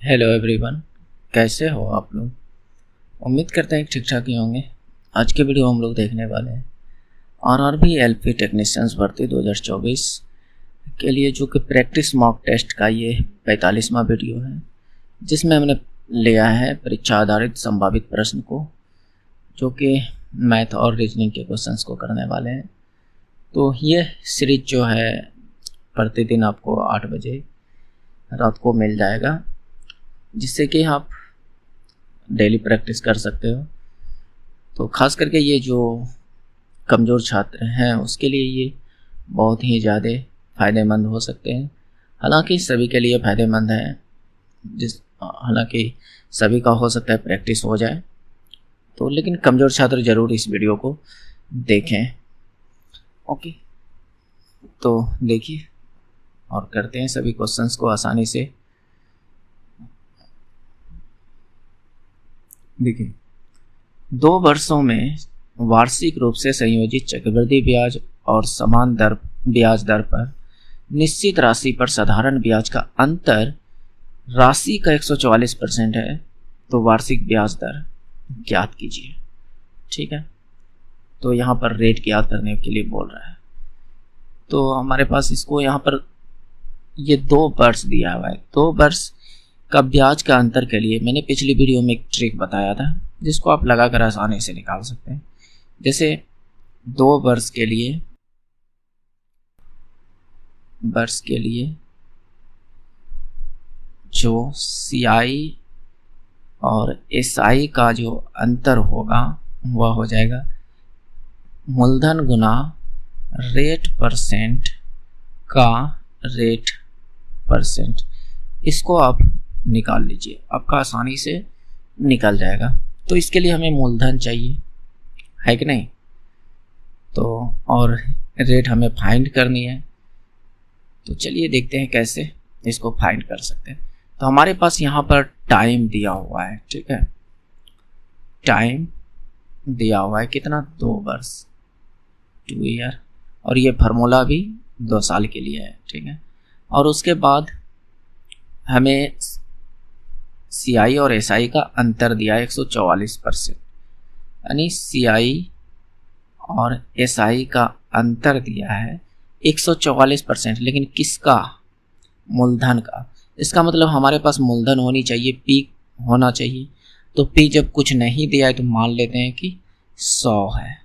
Hello everyone, कैसे हो आप लोग। उम्मीद करते हैं ठीक ठाक ही होंगे। आज के वीडियो हम लोग देखने वाले हैं आरआरबी एलपी टेक्नीशियंस भर्ती 2024 के लिए, जो कि प्रैक्टिस मॉक टेस्ट का ये 45वां वीडियो है, जिसमें हमने लिया है परीक्षा आधारित संभावित प्रश्न को, जो कि मैथ और रीजनिंग के क्वेश्चंस को करने वाले हैं। तो ये सीरीज जो है प्रतिदिन आपको 8 बजे रात को मिल जाएगा, जिससे कि आप डेली प्रैक्टिस कर सकते हो। तो ख़ास करके ये जो कमज़ोर छात्र हैं उसके लिए ये बहुत ही ज़्यादा फ़ायदेमंद हो सकते हैं। हालांकि सभी के लिए फ़ायदेमंद है, हालांकि सभी का हो सकता है प्रैक्टिस हो जाए, तो लेकिन कमज़ोर छात्र ज़रूर इस वीडियो को देखें। ओके, तो देखिए और करते हैं सभी क्वेश्चंस को आसानी से। देखिए, 2 वर्षों में वार्षिक रूप से संयोजित चक्रवृद्धि ब्याज और समान ब्याज दर पर निश्चित राशि पर साधारण ब्याज का अंतर राशि का 144% है, तो वार्षिक ब्याज दर ज्ञात कीजिए। ठीक है, तो यहाँ पर रेट ज्ञात करने के लिए बोल रहा है। तो हमारे पास इसको यहाँ पर ये 2 वर्ष दिया हुआ है। 2 वर्ष का ब्याज का अंतर के लिए मैंने पिछली वीडियो में एक ट्रिक बताया था, जिसको आप लगाकर आसानी से निकाल सकते हैं। जैसे 2 वर्ष के लिए जो CI और SI का जो अंतर होगा वह हो जाएगा मूलधन गुना रेट परसेंट का रेट परसेंट। इसको आप निकाल लीजिए, आपका आसानी से निकल जाएगा। तो इसके लिए हमें मूलधन चाहिए, है कि नहीं, तो और रेट हमें फाइंड करनी है। तो चलिए देखते हैं कैसे इसको फाइंड कर सकते हैं। तो हमारे पास यहाँ पर टाइम दिया हुआ है। ठीक है, टाइम दिया हुआ है कितना, 2 वर्ष, 2 ईयर, और ये फार्मूला भी 2 साल के लिए है। ठीक है, और उसके बाद हमें CI और SI का अंतर दिया है 144%, यानी CI और SI का अंतर दिया है 144%, लेकिन किसका, मूलधन का। इसका मतलब हमारे पास मूलधन होनी चाहिए, P होना चाहिए। तो P जब कुछ नहीं दिया है तो मान लेते हैं कि 100 है,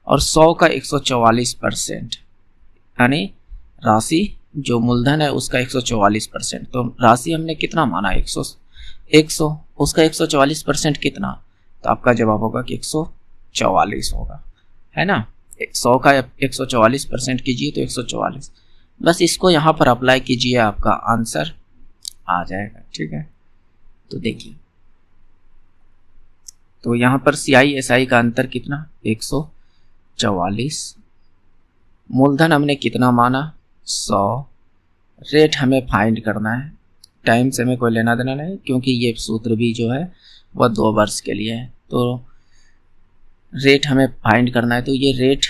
और 100 का 144%, यानी राशि जो मूलधन है उसका 144%। तो राशि हमने कितना माना, 100, उसका 144% कितना, तो आपका जवाब होगा कि 144 होगा, है ना। 100 का 144% कीजिए तो 144। बस इसको यहाँ पर अप्लाई कीजिए, आपका आंसर आ जाएगा। ठीक है, तो देखिए, तो यहाँ पर CI SI का अंतर कितना, 144। मूलधन हमने कितना माना, 100। रेट हमें फाइंड करना है, टाइम से हमें कोई लेना देना नहीं, क्योंकि ये सूत्र भी जो है वह 2 वर्ष के लिए है। तो रेट हमें फाइंड करना है, तो ये रेट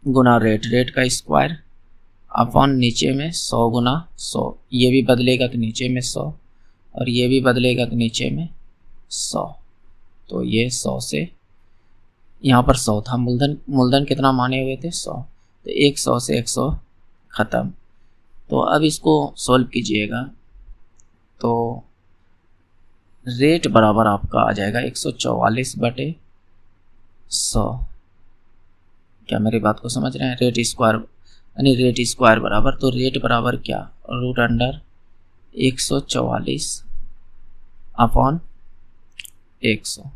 गुना रेट का स्क्वायर अपॉन नीचे में 100 गुना 100, ये भी बदलेगा तो नीचे में 100, और ये भी बदलेगा तो नीचे में 100। तो ये 100 से यहाँ पर 100 था, मूलधन कितना माने हुए थे, 100, तो 100 से 100 ख़त्म। तो अब इसको सॉल्व कीजिएगा, तो रेट बराबर आपका आ जाएगा 144/100। क्या मेरी बात को समझ रहे हैं, रेट स्क्वायर, यानी रेट स्क्वायर बराबर, तो रेट बराबर क्या, √144/100।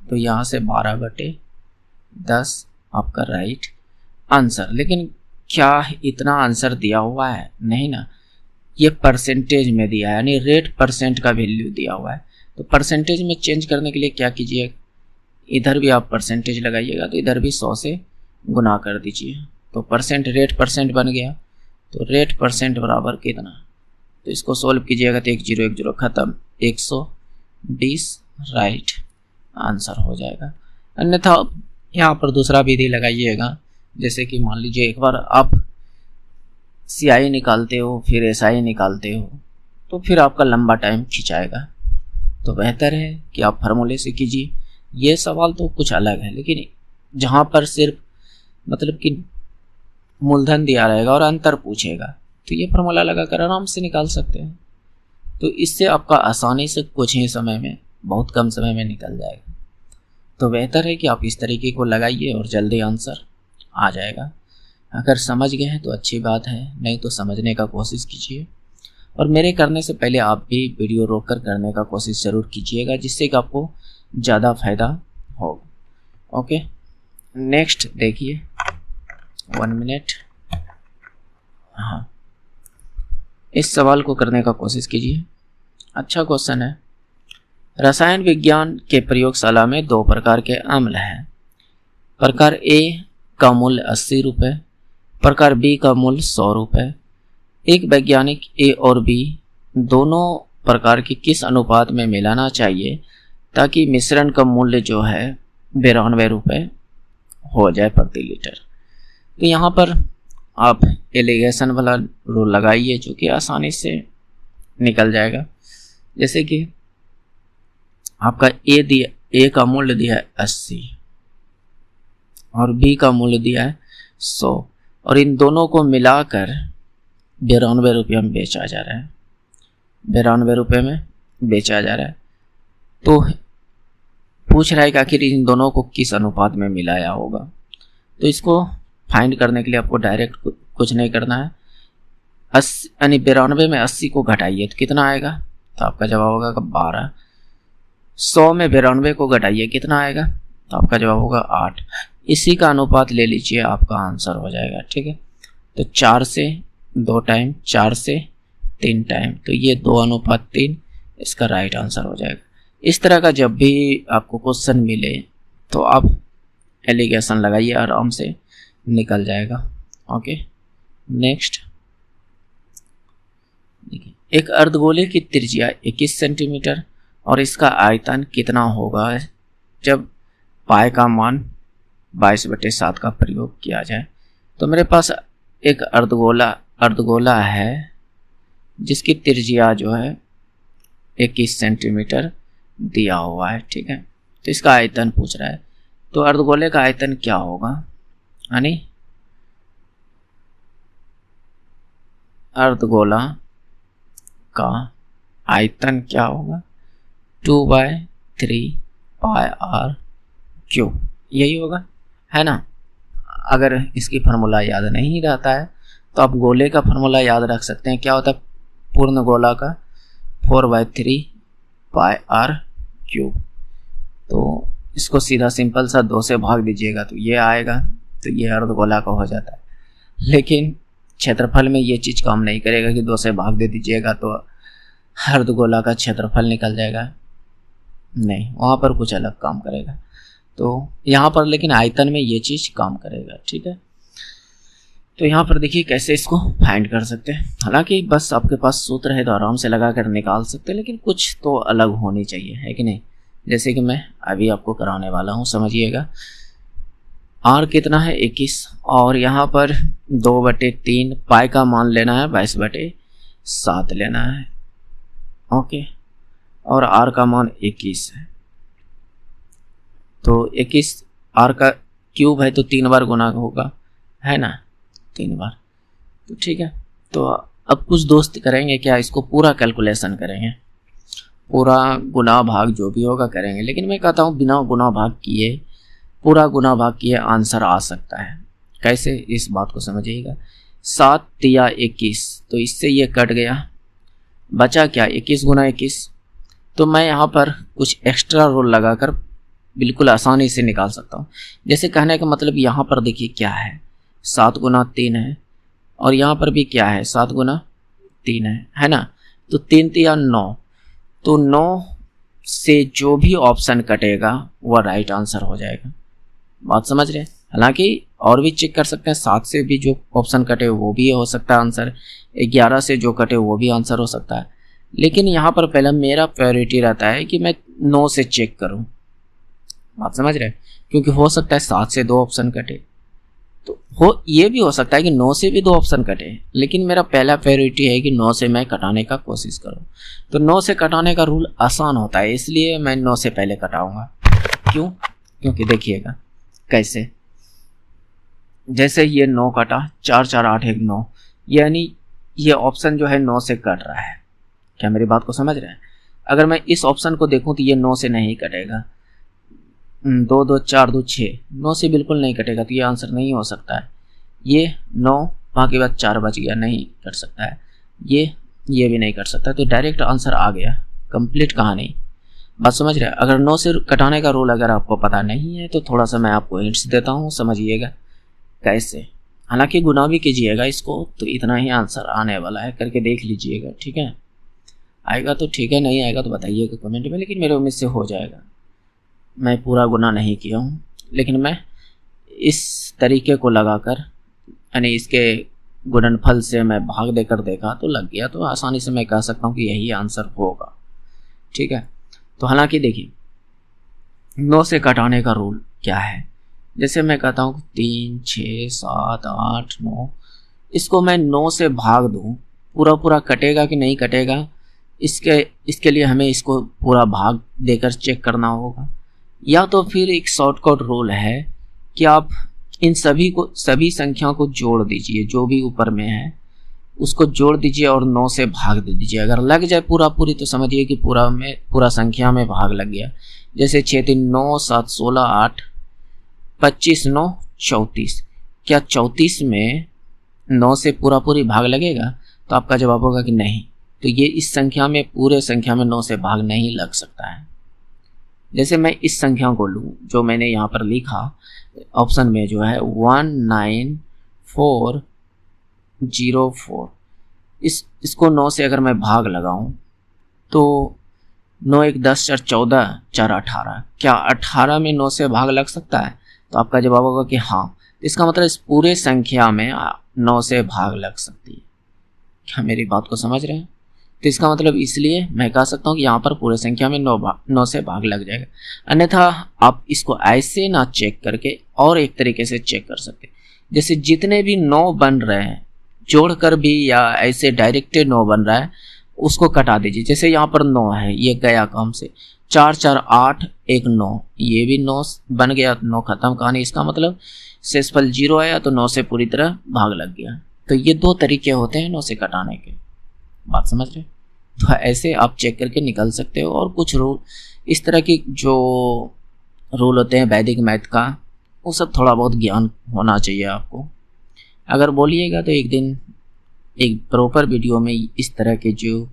तो यहाँ से 12/10 आपका राइट आंसर। लेकिन क्या इतना आंसर दिया हुआ है, नहीं ना, ये परसेंटेज में दिया है, यानी रेट परसेंट का वैल्यू दिया हुआ है। तो परसेंटेज में चेंज करने के लिए क्या कीजिए, इधर भी आप परसेंटेज लगाइएगा, तो इधर भी 100 से गुना कर दीजिए, तो परसेंट रेट परसेंट बन गया। तो रेट परसेंट बराबर कितना, तो इसको सोल्व कीजिएगा तो 1 0 1 0 ख़त्म, 120 राइट आंसर हो जाएगा। अन्यथा यहाँ पर दूसरा विधि लगाइएगा, जैसे कि मान लीजिए एक बार आप CI निकालते हो फिर SI निकालते हो, तो फिर आपका लंबा टाइम खिंचाएगा। तो बेहतर है कि आप फार्मूले से कीजिए। ये सवाल तो कुछ अलग है, लेकिन जहाँ पर सिर्फ मतलब कि मूलधन दिया रहेगा और अंतर पूछेगा, तो ये फार्मूला लगाकर आराम से निकाल सकते हैं। तो इससे आपका आसानी से कुछ ही समय में, बहुत कम समय में निकल जाएगा। तो बेहतर है कि आप इस तरीके को लगाइए और जल्दी आंसर आ जाएगा। अगर समझ गए हैं तो अच्छी बात है, नहीं तो समझने का कोशिश कीजिए। और मेरे करने से पहले आप भी वीडियो रोककर करने का कोशिश ज़रूर कीजिएगा, जिससे कि आपको ज़्यादा फायदा होगा। ओके, नेक्स्ट देखिए, 1 मिनट। हाँ, इस सवाल को करने का कोशिश कीजिए। अच्छा क्वेश्चन है। रसायन विज्ञान के प्रयोगशाला में 2 प्रकार के अम्ल हैं। प्रकार ए का मूल्य 80 रुपये, प्रकार बी का मूल्य 100 रुपये। एक वैज्ञानिक ए और बी दोनों प्रकार के किस अनुपात में मिलाना चाहिए ताकि मिश्रण का मूल्य जो है 92 रुपये हो जाए प्रति लीटर। तो यहाँ पर आप एलिगेशन वाला रूल लगाइए, जो कि आसानी से निकल जाएगा। जैसे कि आपका ए का मूल्य दिया है 80 और बी का मूल्य दिया है 100, और इन दोनों को मिलाकर 92 रुपये में बेचा जा रहा है। 92 रुपये में बेचा जा रहा है। तो पूछ रहा है कि आखिर इन दोनों को किस अनुपात में मिलाया होगा। तो इसको फाइंड करने के लिए आपको डायरेक्ट कुछ नहीं करना है। 80 यानी 92 में 80 को घटाइए तो कितना आएगा, तो आपका जवाब होगा 12। 100 में 92 को घटाइए कितना आएगा, तो आपका जवाब होगा 8। इसी का अनुपात ले लीजिए, आपका आंसर हो जाएगा। ठीक है, तो 4 से 2 टाइम, 4 से 3 टाइम, तो ये 2:3 इसका राइट आंसर हो जाएगा। इस तरह का जब भी आपको क्वेश्चन मिले तो आप एलिगेशन लगाइए, आराम से निकल जाएगा। ओके, नेक्स्ट देखिए, एक अर्धगोले की त्रिज्या 21 सेंटीमीटर और इसका आयतन कितना होगा जब पाई का मान 22/7 का प्रयोग किया जाए। तो मेरे पास एक अर्धगोला है जिसकी त्रिज्या जो है 21 सेंटीमीटर दिया हुआ है। ठीक है, तो इसका आयतन पूछ रहा है। तो अर्धगोले का आयतन क्या होगा, यानी अर्धगोला का आयतन क्या होगा, 2/3 पाई r क्यूब, यही होगा, है ना। अगर इसकी फार्मूला याद नहीं रहता है तो आप गोले का फार्मूला याद रख सकते हैं। क्या होता है पूर्ण गोला का, 4/3 पाई r क्यूब। तो इसको सीधा सिंपल सा 2 से भाग दीजिएगा तो ये आएगा, तो ये अर्धगोला का हो जाता है। लेकिन क्षेत्रफल में ये चीज़ काम नहीं करेगा कि 2 से भाग दे दीजिएगा तो अर्धगोला का क्षेत्रफल निकल जाएगा, नहीं, वहाँ पर कुछ अलग काम करेगा। तो यहाँ पर लेकिन आयतन में ये चीज़ काम करेगा। ठीक है, तो यहाँ पर देखिए कैसे इसको फाइंड कर सकते हैं। हालांकि बस आपके पास सूत्र है तो आराम से लगा कर निकाल सकते हैं, लेकिन कुछ तो अलग होनी चाहिए, है कि नहीं। जैसे कि मैं अभी आपको कराने वाला हूँ, समझिएगा। r कितना है 21, और यहाँ पर 2/3 पाई का मान लेना है 22/7 लेना है। ओके, और r का मान 21 है, तो 21 r का क्यूब है तो 3 बार गुना होगा, है ना, 3 बार। तो ठीक है, तो अब कुछ दोस्त करेंगे क्या, इसको पूरा कैलकुलेशन करेंगे, पूरा गुना भाग जो भी होगा करेंगे। लेकिन मैं कहता हूँ बिना गुना भाग किए, पूरा गुना भाग किए आंसर आ सकता है। कैसे, इस बात को समझिएगा। 7 तिया 21, तो इससे ये कट गया, बचा क्या 21 गुना 21। तो मैं यहाँ पर कुछ एक्स्ट्रा रूल लगाकर बिल्कुल आसानी से निकाल सकता हूँ। जैसे कहने का मतलब यहाँ पर देखिए क्या है, 7 गुना 3 है, और यहाँ पर भी क्या है 7 गुना 3 है ना। तो 3 तिया 9, तो 9 से जो भी ऑप्शन कटेगा वह राइट आंसर हो जाएगा। बात समझ रहे हैं। हालांकि और भी चेक कर सकते हैं, 7 से भी जो ऑप्शन कटे वो भी हो सकता है आंसर, 11 से जो कटे वो भी आंसर हो सकता है। लेकिन यहाँ पर पहले मेरा प्रायोरिटी रहता है कि मैं 9 से चेक करूँ। बात समझ रहे हैं, क्योंकि हो सकता है 7 से 2 ऑप्शन कटे, तो ये भी हो सकता है कि 9 से भी 2 ऑप्शन कटे, लेकिन मेरा पहला प्रायोरिटी है कि 9 से मैं कटाने का कोशिश करूं। तो 9 से कटाने का रूल आसान होता है, इसलिए मैं 9 से पहले कटाऊंगा। क्यों? क्योंकि देखिएगा कैसे, जैसे ये 9 कटा, 4 4 8 1 9, यानी ये ऑप्शन जो है 9 से कट रहा है। क्या मेरी बात को समझ रहे हैं? अगर मैं इस ऑप्शन को देखूं तो ये 9 से नहीं कटेगा। 2 2 4 2 6, 9 से बिल्कुल नहीं कटेगा, तो ये आंसर नहीं हो सकता है। ये 9, वहाँ के बाद 4 बच गया, नहीं कट सकता है। ये भी नहीं कट सकता, तो डायरेक्ट आंसर आ गया, कंप्लीट कहानी। बात समझ रहे हैं? अगर 9 से कटाने का रूल अगर आपको पता नहीं है तो थोड़ा सा मैं आपको हिंट्स देता हूँ, समझिएगा कैसे। हालांकि गुना भी कीजिएगा इसको, तो इतना ही आंसर आने वाला है, करके देख लीजिएगा, ठीक है? आएगा तो ठीक है, नहीं आएगा तो बताइएगा कमेंट में, लेकिन मेरे उम्मीद से हो जाएगा। मैं पूरा गुना नहीं किया हूँ, लेकिन मैं इस तरीके को लगाकर, यानी इसके गुणनफल से मैं भाग देकर देखा तो लग गया, तो आसानी से मैं कह सकता हूँ कि यही आंसर होगा, ठीक है? तो हालांकि देखिए 9 से कटाने का रूल क्या है, जैसे मैं कहता हूँ 3 6 7 8 9, इसको मैं 9 से भाग दूँ, पूरा कटेगा कि नहीं कटेगा, इसके लिए हमें इसको पूरा भाग देकर चेक करना होगा। या तो फिर एक शॉर्टकट रूल है कि आप इन सभी संख्याओं को जोड़ दीजिए, जो भी ऊपर में है उसको जोड़ दीजिए और 9 से भाग दे दीजिए। अगर लग जाए पूरी तो समझिए कि पूरा संख्या में भाग लग गया। जैसे 6 3 9 7 16 8 25 9 34, क्या 34 में 9 से पूरी भाग लगेगा? तो आपका जवाब होगा कि नहीं। तो ये इस संख्या में, पूरे संख्या में 9 से भाग नहीं लग सकता है। जैसे मैं इस संख्या को लूँ, जो मैंने यहाँ पर लिखा ऑप्शन में जो है 19404, इसको 9 से अगर मैं भाग लगाऊं तो 9 1 10 4 14 4 18, क्या 18 में 9 से भाग लग सकता है? तो आपका जवाब होगा कि हाँ। इसका मतलब इस पूरे संख्या में 9 से भाग लग सकती है। क्या मेरी बात को समझ रहे हैं? तो इसका मतलब इसलिए मैं कह सकता हूँ कि यहाँ पर पूरे संख्या में 9 से भाग लग जाएगा। अन्यथा आप इसको ऐसे ना चेक करके और एक तरीके से चेक कर सकते, जैसे जितने भी 9 बन रहे हैं जोड़कर भी, या ऐसे डायरेक्ट 9 बन रहा है उसको कटा दीजिए। जैसे यहाँ पर 9 है, ये गया काम से, 4 4 8 1 9, ये भी 9 बन गया, 9 खत्म कहानी। इसका मतलब शेषफल 0 आया तो 9 से पूरी तरह भाग लग गया। तो ये 2 तरीके होते हैं 9 से कटाने के, बात समझ रहे? तो ऐसे आप चेक करके निकल सकते हो। और कुछ रूल इस तरह की जो रूल होते हैं वैदिक मैथ का, वो सब थोड़ा बहुत ज्ञान होना चाहिए आपको। अगर बोलिएगा तो एक दिन एक प्रॉपर वीडियो में इस तरह के जो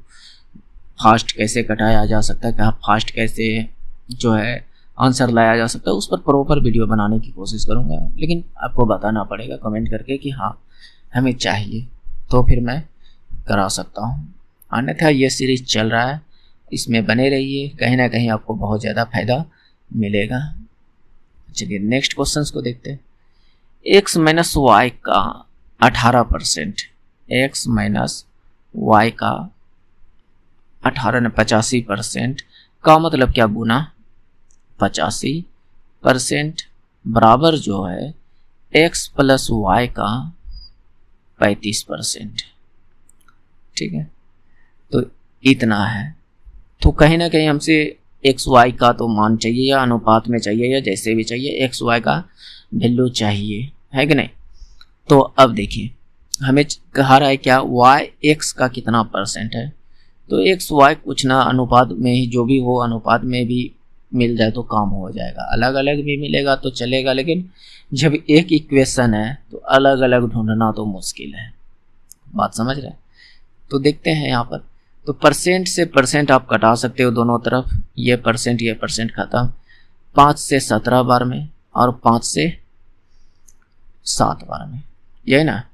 फास्ट कैसे कटाया जा सकता है, क्या फास्ट कैसे जो है आंसर लाया जा सकता है, उस पर प्रॉपर वीडियो बनाने की कोशिश करूँगा। लेकिन आपको बताना पड़ेगा कमेंट करके कि हाँ हमें चाहिए, तो फिर मैं करा सकता हूँ। अन्यथा ये सीरीज चल रहा है, इसमें बने रहिए, कहीं ना कहीं आपको बहुत ज़्यादा फायदा मिलेगा। चलिए नेक्स्ट क्वेश्चंस को देखते हैं। x माइनस वाई का 18%, x माइनस वाई का 85% का मतलब क्या? गुना 85% बराबर जो है x प्लस वाई का 35%, ठीक है? तो इतना है। तो कहीं ना कहीं हमसे एक्स वाई का तो मान चाहिए, या अनुपात में चाहिए, या जैसे भी चाहिए, एक्स वाई का वैल्यू चाहिए, है कि नहीं? तो अब देखिए हमें कहा रहा है क्या, वाई एक्स का कितना % है। तो एक्स वाई कुछ ना, अनुपात में ही जो भी हो, अनुपात में भी मिल जाए तो काम हो जाएगा। अलग अलग भी मिलेगा तो चलेगा, लेकिन जब एक इक्वेशन है तो अलग अलग ढूंढना तो मुश्किल है, बात समझ रहे हैं? तो देखते हैं यहाँ पर, तो % से % आप कटा सकते हो दोनों तरफ, ये % खत्म, 5 से 17 बार में और 5 से 7 बार में, यही ना?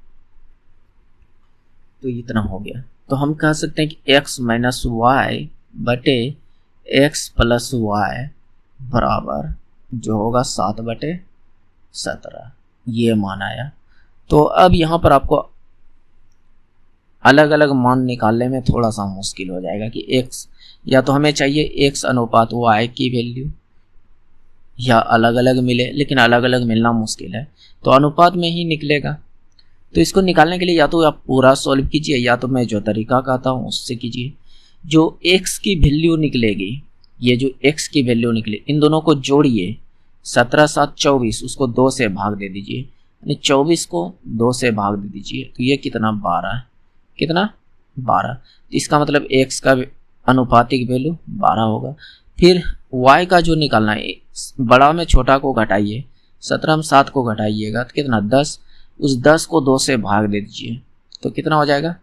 तो इतना हो गया। तो हम कह सकते हैं कि x माइनस वाई बटे x प्लस वाई बराबर जो होगा 7 बटे 17, ये मान आया। तो अब यहाँ पर आपको अलग अलग मान निकालने में थोड़ा सा मुश्किल हो जाएगा कि x, या तो हमें चाहिए x अनुपात y की वैल्यू, या अलग अलग मिले, लेकिन अलग अलग मिलना मुश्किल है, तो अनुपात में ही निकलेगा। तो इसको निकालने के लिए या तो आप पूरा सॉल्व कीजिए या तो मैं जो तरीका कहता हूँ उससे कीजिए। जो x की वैल्यू निकलेगी, ये जो x की वैल्यू निकले, इन दोनों को जोड़िए, 17 7 24, उसको 2 से भाग दे दीजिए, यानी 24 को 2 से भाग दे दीजिए, तो ये कितना 12, कितना 12। तो इसका मतलब x का अनुपातिक वैल्यू 12 होगा। फिर y का जो निकालना है, बड़ा में छोटा को घटाइए, 17 में 7 को घटाइएगा तो कितना 10, उस 10 को 2 से भाग दे दीजिए तो कितना हो जाएगा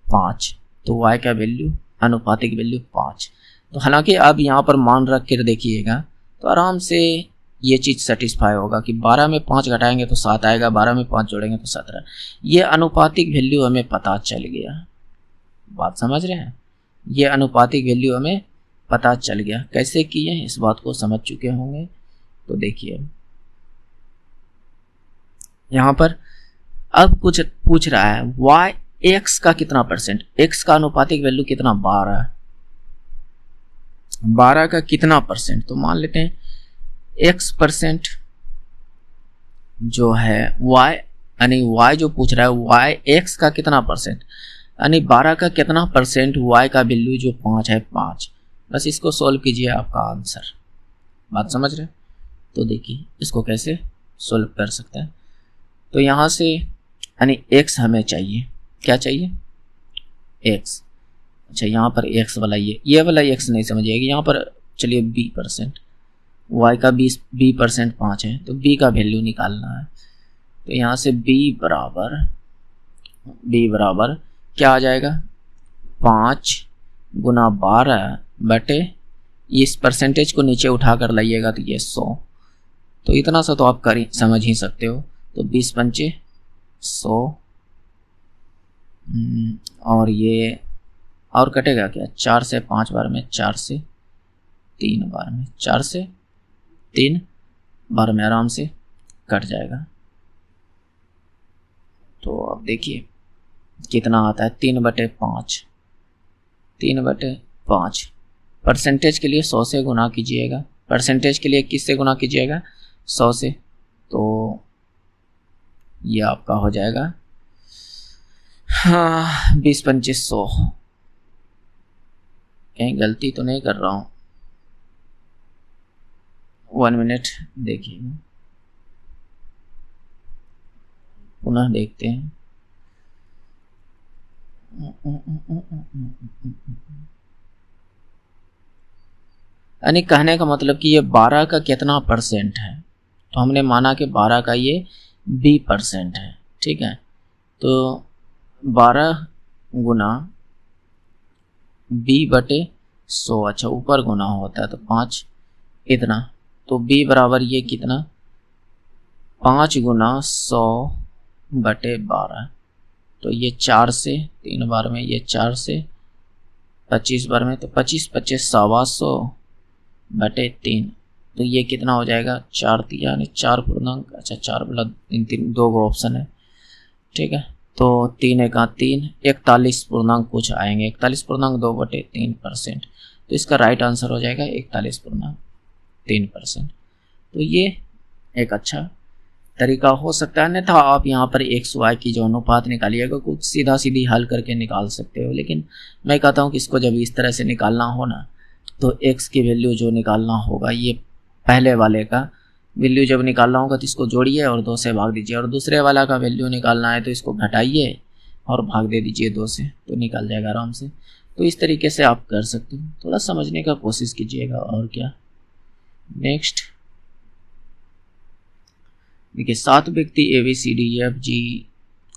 5। तो y का वैल्यू, अनुपातिक वैल्यू 5। तो हालांकि आप यहाँ पर मान रख कर देखिएगा तो आराम से ये चीज़ सेटिस्फाई होगा कि 12 में 5 घटाएंगे तो 7 आएगा, 12 में 5 जोड़ेंगे तो 17। ये अनुपातिक वैल्यू हमें पता चल गया, बात समझ रहे हैं, ये अनुपातिक वैल्यू हमें पता चल गया। कैसे किए इस बात को समझ चुके होंगे। तो देखिए यहाँ पर अब कुछ पूछ रहा है y x का कितना परसेंट, x का अनुपातिक वैल्यू कितना 12 है, 12 का कितना परसेंट, तो मान लेते हैं x परसेंट जो है y, यानी y जो पूछ रहा है y x का कितना परसेंट, यानी 12 का कितना परसेंट y का वैल्यू जो 5 है 5। बस इसको सॉल्व कीजिए, आपका आंसर, बात समझ रहे। तो देखिए इसको कैसे सॉल्व कर सकते हैं। तो यहाँ से यानी x हमें चाहिए, क्या चाहिए x। अच्छा यहाँ पर x वाला ये वाला x नहीं समझिएगा, यहाँ पर चलिए b परसेंट, y का b परसेंट 5 है तो b का वैल्यू निकालना है। तो यहाँ से b बराबर क्या आ जाएगा 5 गुना 12 बटे, इस परसेंटेज को नीचे उठा कर लाइएगा तो ये 100, तो इतना सा तो आप समझ ही सकते हो। तो 20 पंचे 100, और ये और कटेगा क्या, 4 से 5 बार में, 4 से 3 बार में, 4 से 3 बार में आराम से कट जाएगा। तो अब देखिए कितना आता है 3/5, 3/5। परसेंटेज के लिए 100 से गुना कीजिएगा, परसेंटेज के लिए किससे गुना कीजिएगा 100 से, तो ये आपका हो जाएगा 20 पंचे 100। कहीं गलती तो नहीं कर रहा हूँ, 1 मिनट देखिए, पुनः देखते हैं। यानी कहने का मतलब कि ये 12 का कितना परसेंट है, तो हमने माना कि 12 का ये b परसेंट है, ठीक है। तो 12 गुना b/100, अच्छा ऊपर गुना होता है तो 5 इतना, तो b बराबर ये कितना 5 गुना 100/12, तो ये 4 से 3 बार में, ये 4 से 25 बार में, तो 25 25 125/3, तो ये कितना हो जाएगा 4 यानी 4 पूर्णांक, अच्छा 4 मतलब 3 2 गो ऑप्शन है, ठीक है। तो 3 1 3, 41 पूर्णांक कुछ आएंगे, 41.2/3%, तो इसका राइट आंसर हो जाएगा 41.3%। तो ये एक अच्छा तरीका हो सकता है, अन्यथा आप यहाँ पर एक्स वाई की जो अनुपात निकालिएगा कुछ सीधा सीधी हल करके निकाल सकते हो, लेकिन मैं कहता हूँ कि इसको जब इस तरह से निकालना हो ना, तो एक्स की वैल्यू जो निकालना होगा, ये पहले वाले का वैल्यू जब निकालना होगा तो इसको जोड़िए और 2 से भाग दीजिए, और दूसरे वाला का वैल्यू निकालना है तो इसको घटाइए और भाग दे दीजिए 2 से, तो निकल जाएगा आराम से। तो इस तरीके से आप कर सकते हो, थोड़ा समझने का कोशिश कीजिएगा, और क्या। नेक्स्ट देखिए 7 व्यक्ति ABCDEFG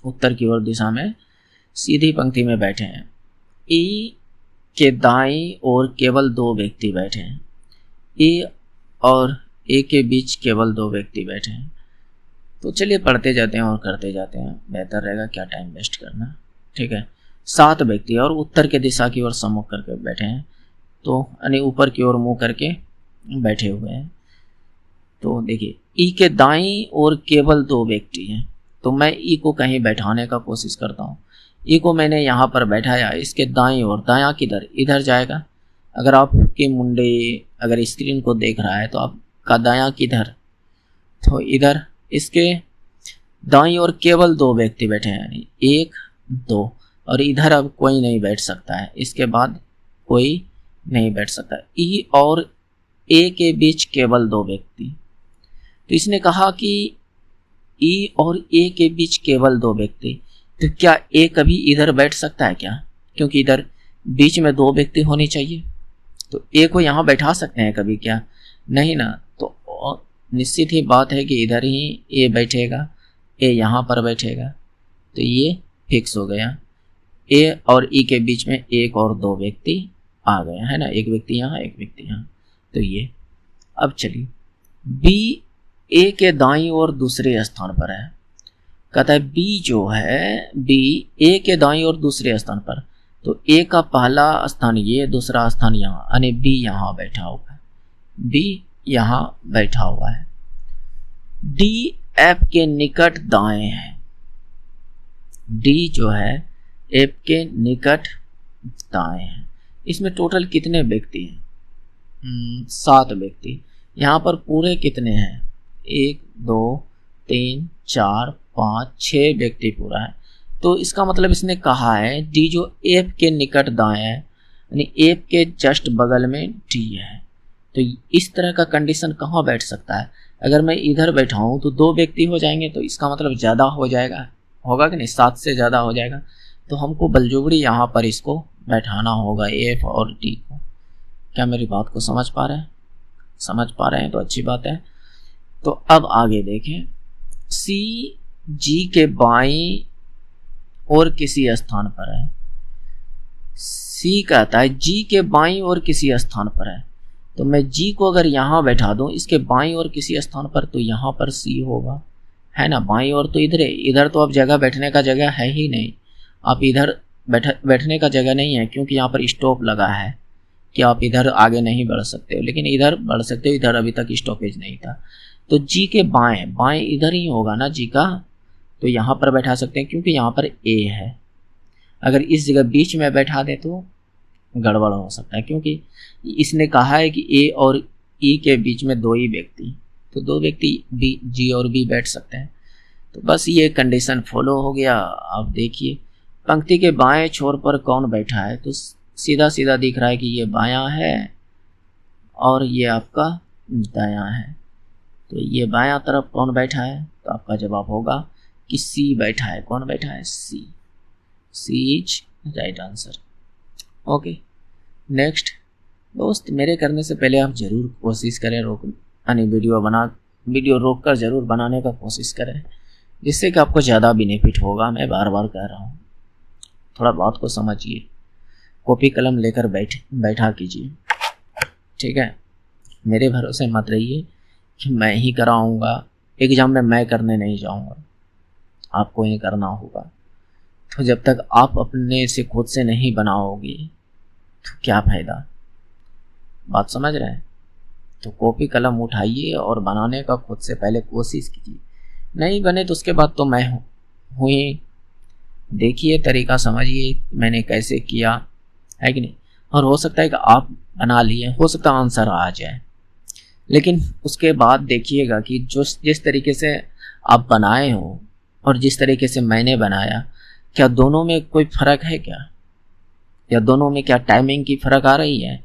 उत्तर की ओर दिशा में सीधी पंक्ति में बैठे हैं। E के दाईं ओर केवल 2 व्यक्ति बैठे हैं। E और A के बीच केवल 2 व्यक्ति बैठे हैं। तो चलिए पढ़ते जाते हैं और करते जाते हैं, बेहतर रहेगा क्या टाइम वेस्ट करना, ठीक है। 7 व्यक्ति और उत्तर के दिशा की ओर सम्मुख करके बैठे हैं, तो यानी ऊपर की ओर मुंह करके बैठे हुए हैं। तो देखिए ई के दाईं ओर केवल 2 व्यक्ति हैं, तो मैं ई को कहीं बैठाने का कोशिश करता हूँ। ई को मैंने यहाँ पर बैठाया, इसके दाईं ओर, दायां किधर, इधर जाएगा। अगर आपके मुंडे अगर स्क्रीन को देख रहा है तो आप का दायां किधर, तो इधर इसके दाईं ओर केवल 2 व्यक्ति बैठे हैं, यानी 1 2, और इधर अब कोई नहीं बैठ सकता है, इसके बाद कोई नहीं बैठ सकता। ई और ए के बीच केवल 2 व्यक्ति, तो इसने कहा कि ई और ए के बीच केवल 2 व्यक्ति, तो क्या ए कभी इधर बैठ सकता है क्या? क्योंकि इधर बीच में 2 व्यक्ति होने चाहिए, तो ए को यहाँ बैठा सकते हैं कभी क्या? नहीं ना। तो निश्चित ही बात है कि इधर ही ए बैठेगा, ए यहाँ पर बैठेगा, तो ये फिक्स हो गया। ए और ई के बीच में 1 और 2 व्यक्ति आ गए, है ना, 1 व्यक्ति यहाँ, 1 व्यक्ति यहाँ, तो ये। अब चलिए, बी ए के दाईं ओर दूसरे स्थान पर है। कहता है बी जो है, बी ए के दाईं ओर दूसरे स्थान पर, तो ए का पहला स्थान ये, दूसरा स्थान यहाँ, यानी बी यहाँ बैठा हुआ है, बी यहाँ बैठा हुआ है। डी एफ के निकट दाएं है, डी जो है एफ के निकट दाएं है। इसमें टोटल कितने व्यक्ति हैं? 7 व्यक्ति। यहाँ पर पूरे कितने हैं? 1 2 3 4 5 6 व्यक्ति पूरा है। तो इसका मतलब इसने कहा है डी जो एफ के निकट दाएं है, यानी एफ के जस्ट बगल में डी है। तो इस तरह का कंडीशन कहाँ बैठ सकता है? अगर मैं इधर बैठा हूँ तो 2 व्यक्ति हो जाएंगे, तो इसका मतलब ज़्यादा हो जाएगा, होगा कि नहीं? 7 से ज़्यादा हो जाएगा, तो हमको बलजोबड़ी यहाँ पर इसको बैठाना होगा, एफ और डी को। क्या मेरी बात को समझ पा रहे हैं? समझ पा रहे हैं तो अच्छी बात है। तो अब आगे देखें, सी जी के बाईं और किसी स्थान पर है। सी कहता है जी के बाईं और किसी स्थान पर है, तो मैं जी को अगर यहाँ बैठा दूं इसके बाईं और किसी स्थान पर, तो यहाँ पर सी होगा, है ना। बाईं ओर तो इधर है, इधर तो अब जगह बैठने का जगह है ही नहीं, आप इधर बैठने का जगह नहीं है, क्योंकि यहाँ पर स्टॉप लगा है कि आप इधर आगे नहीं बढ़ सकते हो, लेकिन इधर बढ़ सकते हो, इधर अभी तक स्टॉपेज नहीं था। तो जी के बाएं, बाएं इधर ही होगा ना जी का, तो यहाँ पर बैठा सकते हैं, क्योंकि यहाँ पर ए है। अगर इस जगह बीच में बैठा दे तो गड़बड़ हो सकता है, क्योंकि इसने कहा है कि ए और ई के बीच में 2 ही व्यक्ति, तो 2 व्यक्ति बी जी और बी बैठ सकते हैं। तो बस ये कंडीशन फॉलो हो गया। आप देखिए पंक्ति के बाएं छोर पर कौन बैठा है, तो सीधा सीधा दिख रहा है कि ये बायां है और ये आपका दायां है। तो ये बायां तरफ कौन बैठा है, तो आपका जवाब होगा कि सी बैठा है। कौन बैठा है? C. C is right answer. Okay, next दोस्त, मेरे करने से पहले आप ज़रूर कोशिश करें यानी वीडियो रोक कर ज़रूर बनाने का कोशिश करें, जिससे कि आपको ज़्यादा बेनिफिट होगा। मैं बार बार कह रहा हूँ, थोड़ा बात को समझिए, कॉपी कलम लेकर बैठा कीजिए, ठीक है। मेरे भरोसे मत रहिए कि मैं ही कराऊँगा, एग्ज़ाम में मैं करने नहीं जाऊँगा, आपको ही करना होगा। तो जब तक आप अपने से खुद से नहीं बनाओगे तो क्या फ़ायदा? बात समझ रहे हैं? तो कॉपी कलम उठाइए और बनाने का खुद से पहले कोशिश कीजिए। नहीं बने तो उसके बाद तो मैं हूँ ही। देखिए, तरीका समझिए मैंने कैसे किया है कि नहीं। और हो सकता है कि आप बना लिए, हो सकता है आंसर आ जाए, लेकिन उसके बाद देखिएगा कि जिस तरीके से आप बनाए हो और जिस तरीके से मैंने बनाया, क्या दोनों में कोई फ़र्क है क्या? या दोनों में क्या टाइमिंग की फ़र्क आ रही है?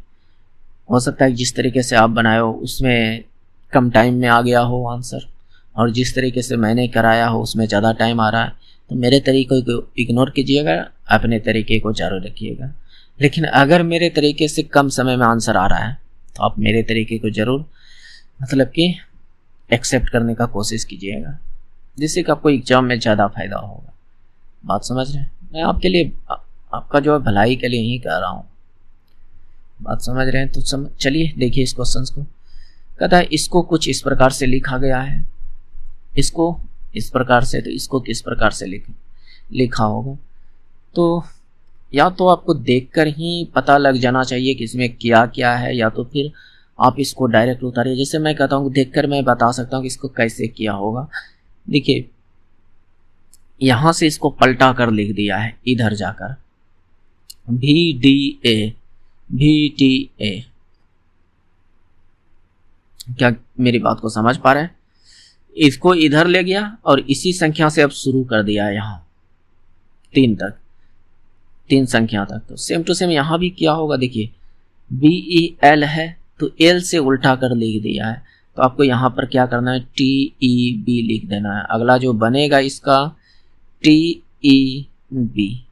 हो सकता है जिस तरीके से आप बनाए हो उसमें कम टाइम में आ गया हो आंसर, और जिस तरीके से मैंने कराया हो उसमें ज़्यादा टाइम आ रहा है। तो मेरे तरीके को इग्नोर कीजिएगा, अपने तरीके को जारी रखिएगा। लेकिन अगर मेरे तरीके से कम समय में आंसर आ रहा है तो आप मेरे तरीके को ज़रूर मतलब कि एक्सेप्ट करने का कोशिश कीजिएगा, जिससे कि आपको एग्जाम में ज़्यादा फायदा होगा। बात समझ रहे हैं? मैं आपके लिए, आपका जो है भलाई के लिए ही कह रहा हूँ। बात समझ रहे हैं? तो चलिए देखिए इस क्वेश्चन को। कहता है इसको कुछ इस प्रकार से लिखा गया है, इसको इस प्रकार से, तो इसको किस प्रकार से लिखा होगा। तो या तो आपको देखकर ही पता लग जाना चाहिए कि इसमें क्या क्या है, या तो फिर आप इसको डायरेक्ट उतारिए। जैसे मैं कहता हूँ देखकर मैं बता सकता हूँ कि इसको कैसे किया होगा। देखिए यहाँ से इसको पलटा कर लिख दिया है, इधर जाकर VDA VTA, क्या मेरी बात को समझ पा रहे हैं? इसको इधर ले गया और इसी संख्या से अब शुरू कर दिया यहाँ 3 तक, 3 संख्या तक। तो सेम टू सेम यहाँ भी क्या होगा, देखिए BEL है तो L से उल्टा कर लिख दिया है, तो आपको यहाँ पर क्या करना है, TEB लिख देना है। अगला जो बनेगा इसका TEB।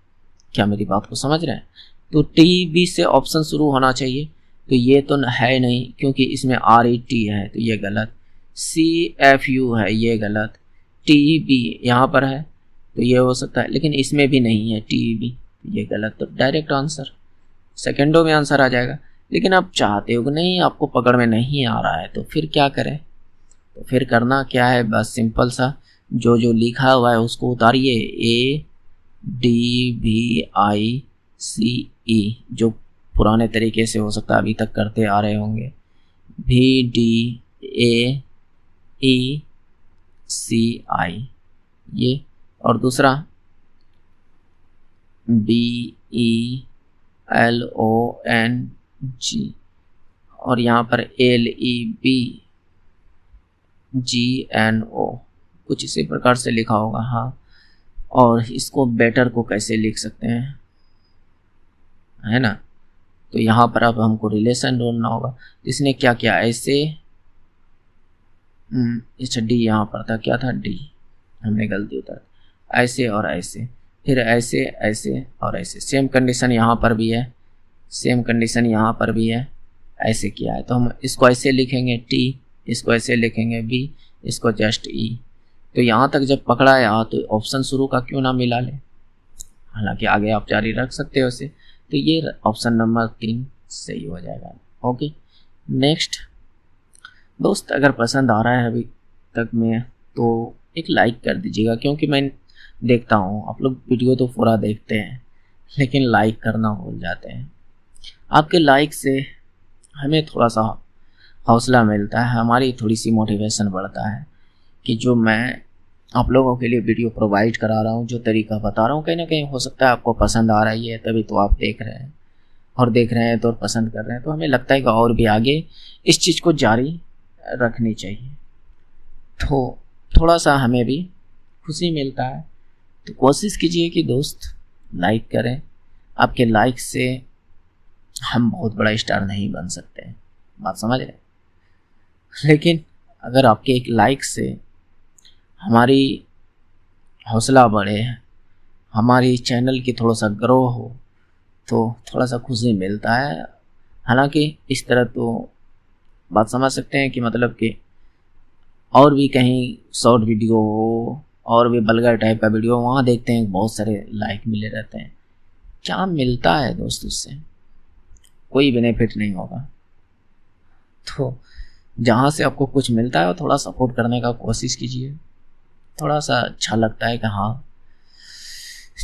क्या मेरी बात को समझ रहे हैं? तो TEB से ऑप्शन शुरू होना चाहिए, तो ये तो है नहीं क्योंकि इसमें RET है तो ये गलत, CFU है ये गलत, TEB यहाँ पर है तो ये हो सकता है, लेकिन इसमें भी नहीं है TEB, ये गलत। तो डायरेक्ट आंसर सेकंडों में आंसर आ जाएगा। लेकिन आप चाहते हो कि नहीं, आपको पकड़ में नहीं आ रहा है, तो फिर क्या करें? तो फिर करना क्या है, बस सिंपल सा जो जो लिखा हुआ है उसको उतारिए, ADVICE जो पुराने तरीके से हो सकता है अभी तक करते आ रहे होंगे, VDAECI ये, और दूसरा BELONG और यहाँ पर LEBGNO कुछ इसी प्रकार से लिखा होगा। हाँ, और इसको बेटर को कैसे लिख सकते हैं, है ना? तो यहाँ पर अब हमको रिलेशन ढूंढना होगा। इसने क्या किया, ऐसे अच्छा डी यहाँ पर था, क्या था डी, हमने गलती उतार, ऐसे और ऐसे, फिर ऐसे ऐसे और ऐसे। सेम कंडीशन यहाँ पर भी है, सेम कंडीशन यहाँ पर भी है, ऐसे किया है। तो हम इसको ऐसे लिखेंगे T, इसको ऐसे लिखेंगे B, इसको जस्ट E। तो यहाँ तक जब पकड़ा है तो ऑप्शन शुरू का क्यों ना मिला ले, हालांकि आगे आप जारी रख सकते हो इसे। तो ये ऑप्शन नंबर 3 सही हो जाएगा। ओके, नेक्स्ट दोस्त, अगर पसंद आ रहा है अभी तक में तो एक लाइक कर दीजिएगा, क्योंकि मैं देखता हूँ आप लोग वीडियो तो पूरा देखते हैं लेकिन लाइक करना भूल जाते हैं। आपके लाइक से हमें थोड़ा सा हौसला मिलता है, हमारी थोड़ी सी मोटिवेशन बढ़ता है कि जो मैं आप लोगों के लिए वीडियो प्रोवाइड करा रहा हूँ, जो तरीका बता रहा हूँ, कहीं ना कहीं हो सकता है आपको पसंद आ रही है, तभी तो आप देख रहे हैं, और देख रहे हैं तो पसंद कर रहे हैं। तो हमें लगता है कि और भी आगे इस चीज़ को जारी रखनी चाहिए, तो थोड़ा सा हमें भी खुशी मिलता है। तो कोशिश कीजिए कि दोस्त लाइक करें। आपके लाइक से हम बहुत बड़ा स्टार नहीं बन सकते, बात समझ रहे हैं, लेकिन अगर आपके एक लाइक से हमारी हौसला बढ़े, हमारी चैनल की थोड़ा सा ग्रो हो, तो थोड़ा सा खुशी मिलता है। हालांकि इस तरह तो बात समझ सकते हैं कि मतलब कि और भी कहीं शॉर्ट वीडियो हो और भी बल्गर टाइप का वीडियो, वहाँ देखते हैं बहुत सारे लाइक मिले रहते हैं। क्या मिलता है दोस्त उससे? कोई बेनिफिट नहीं होगा। तो जहाँ से आपको कुछ मिलता है वो थोड़ा सपोर्ट करने का कोशिश कीजिए, थोड़ा सा अच्छा लगता है कि हाँ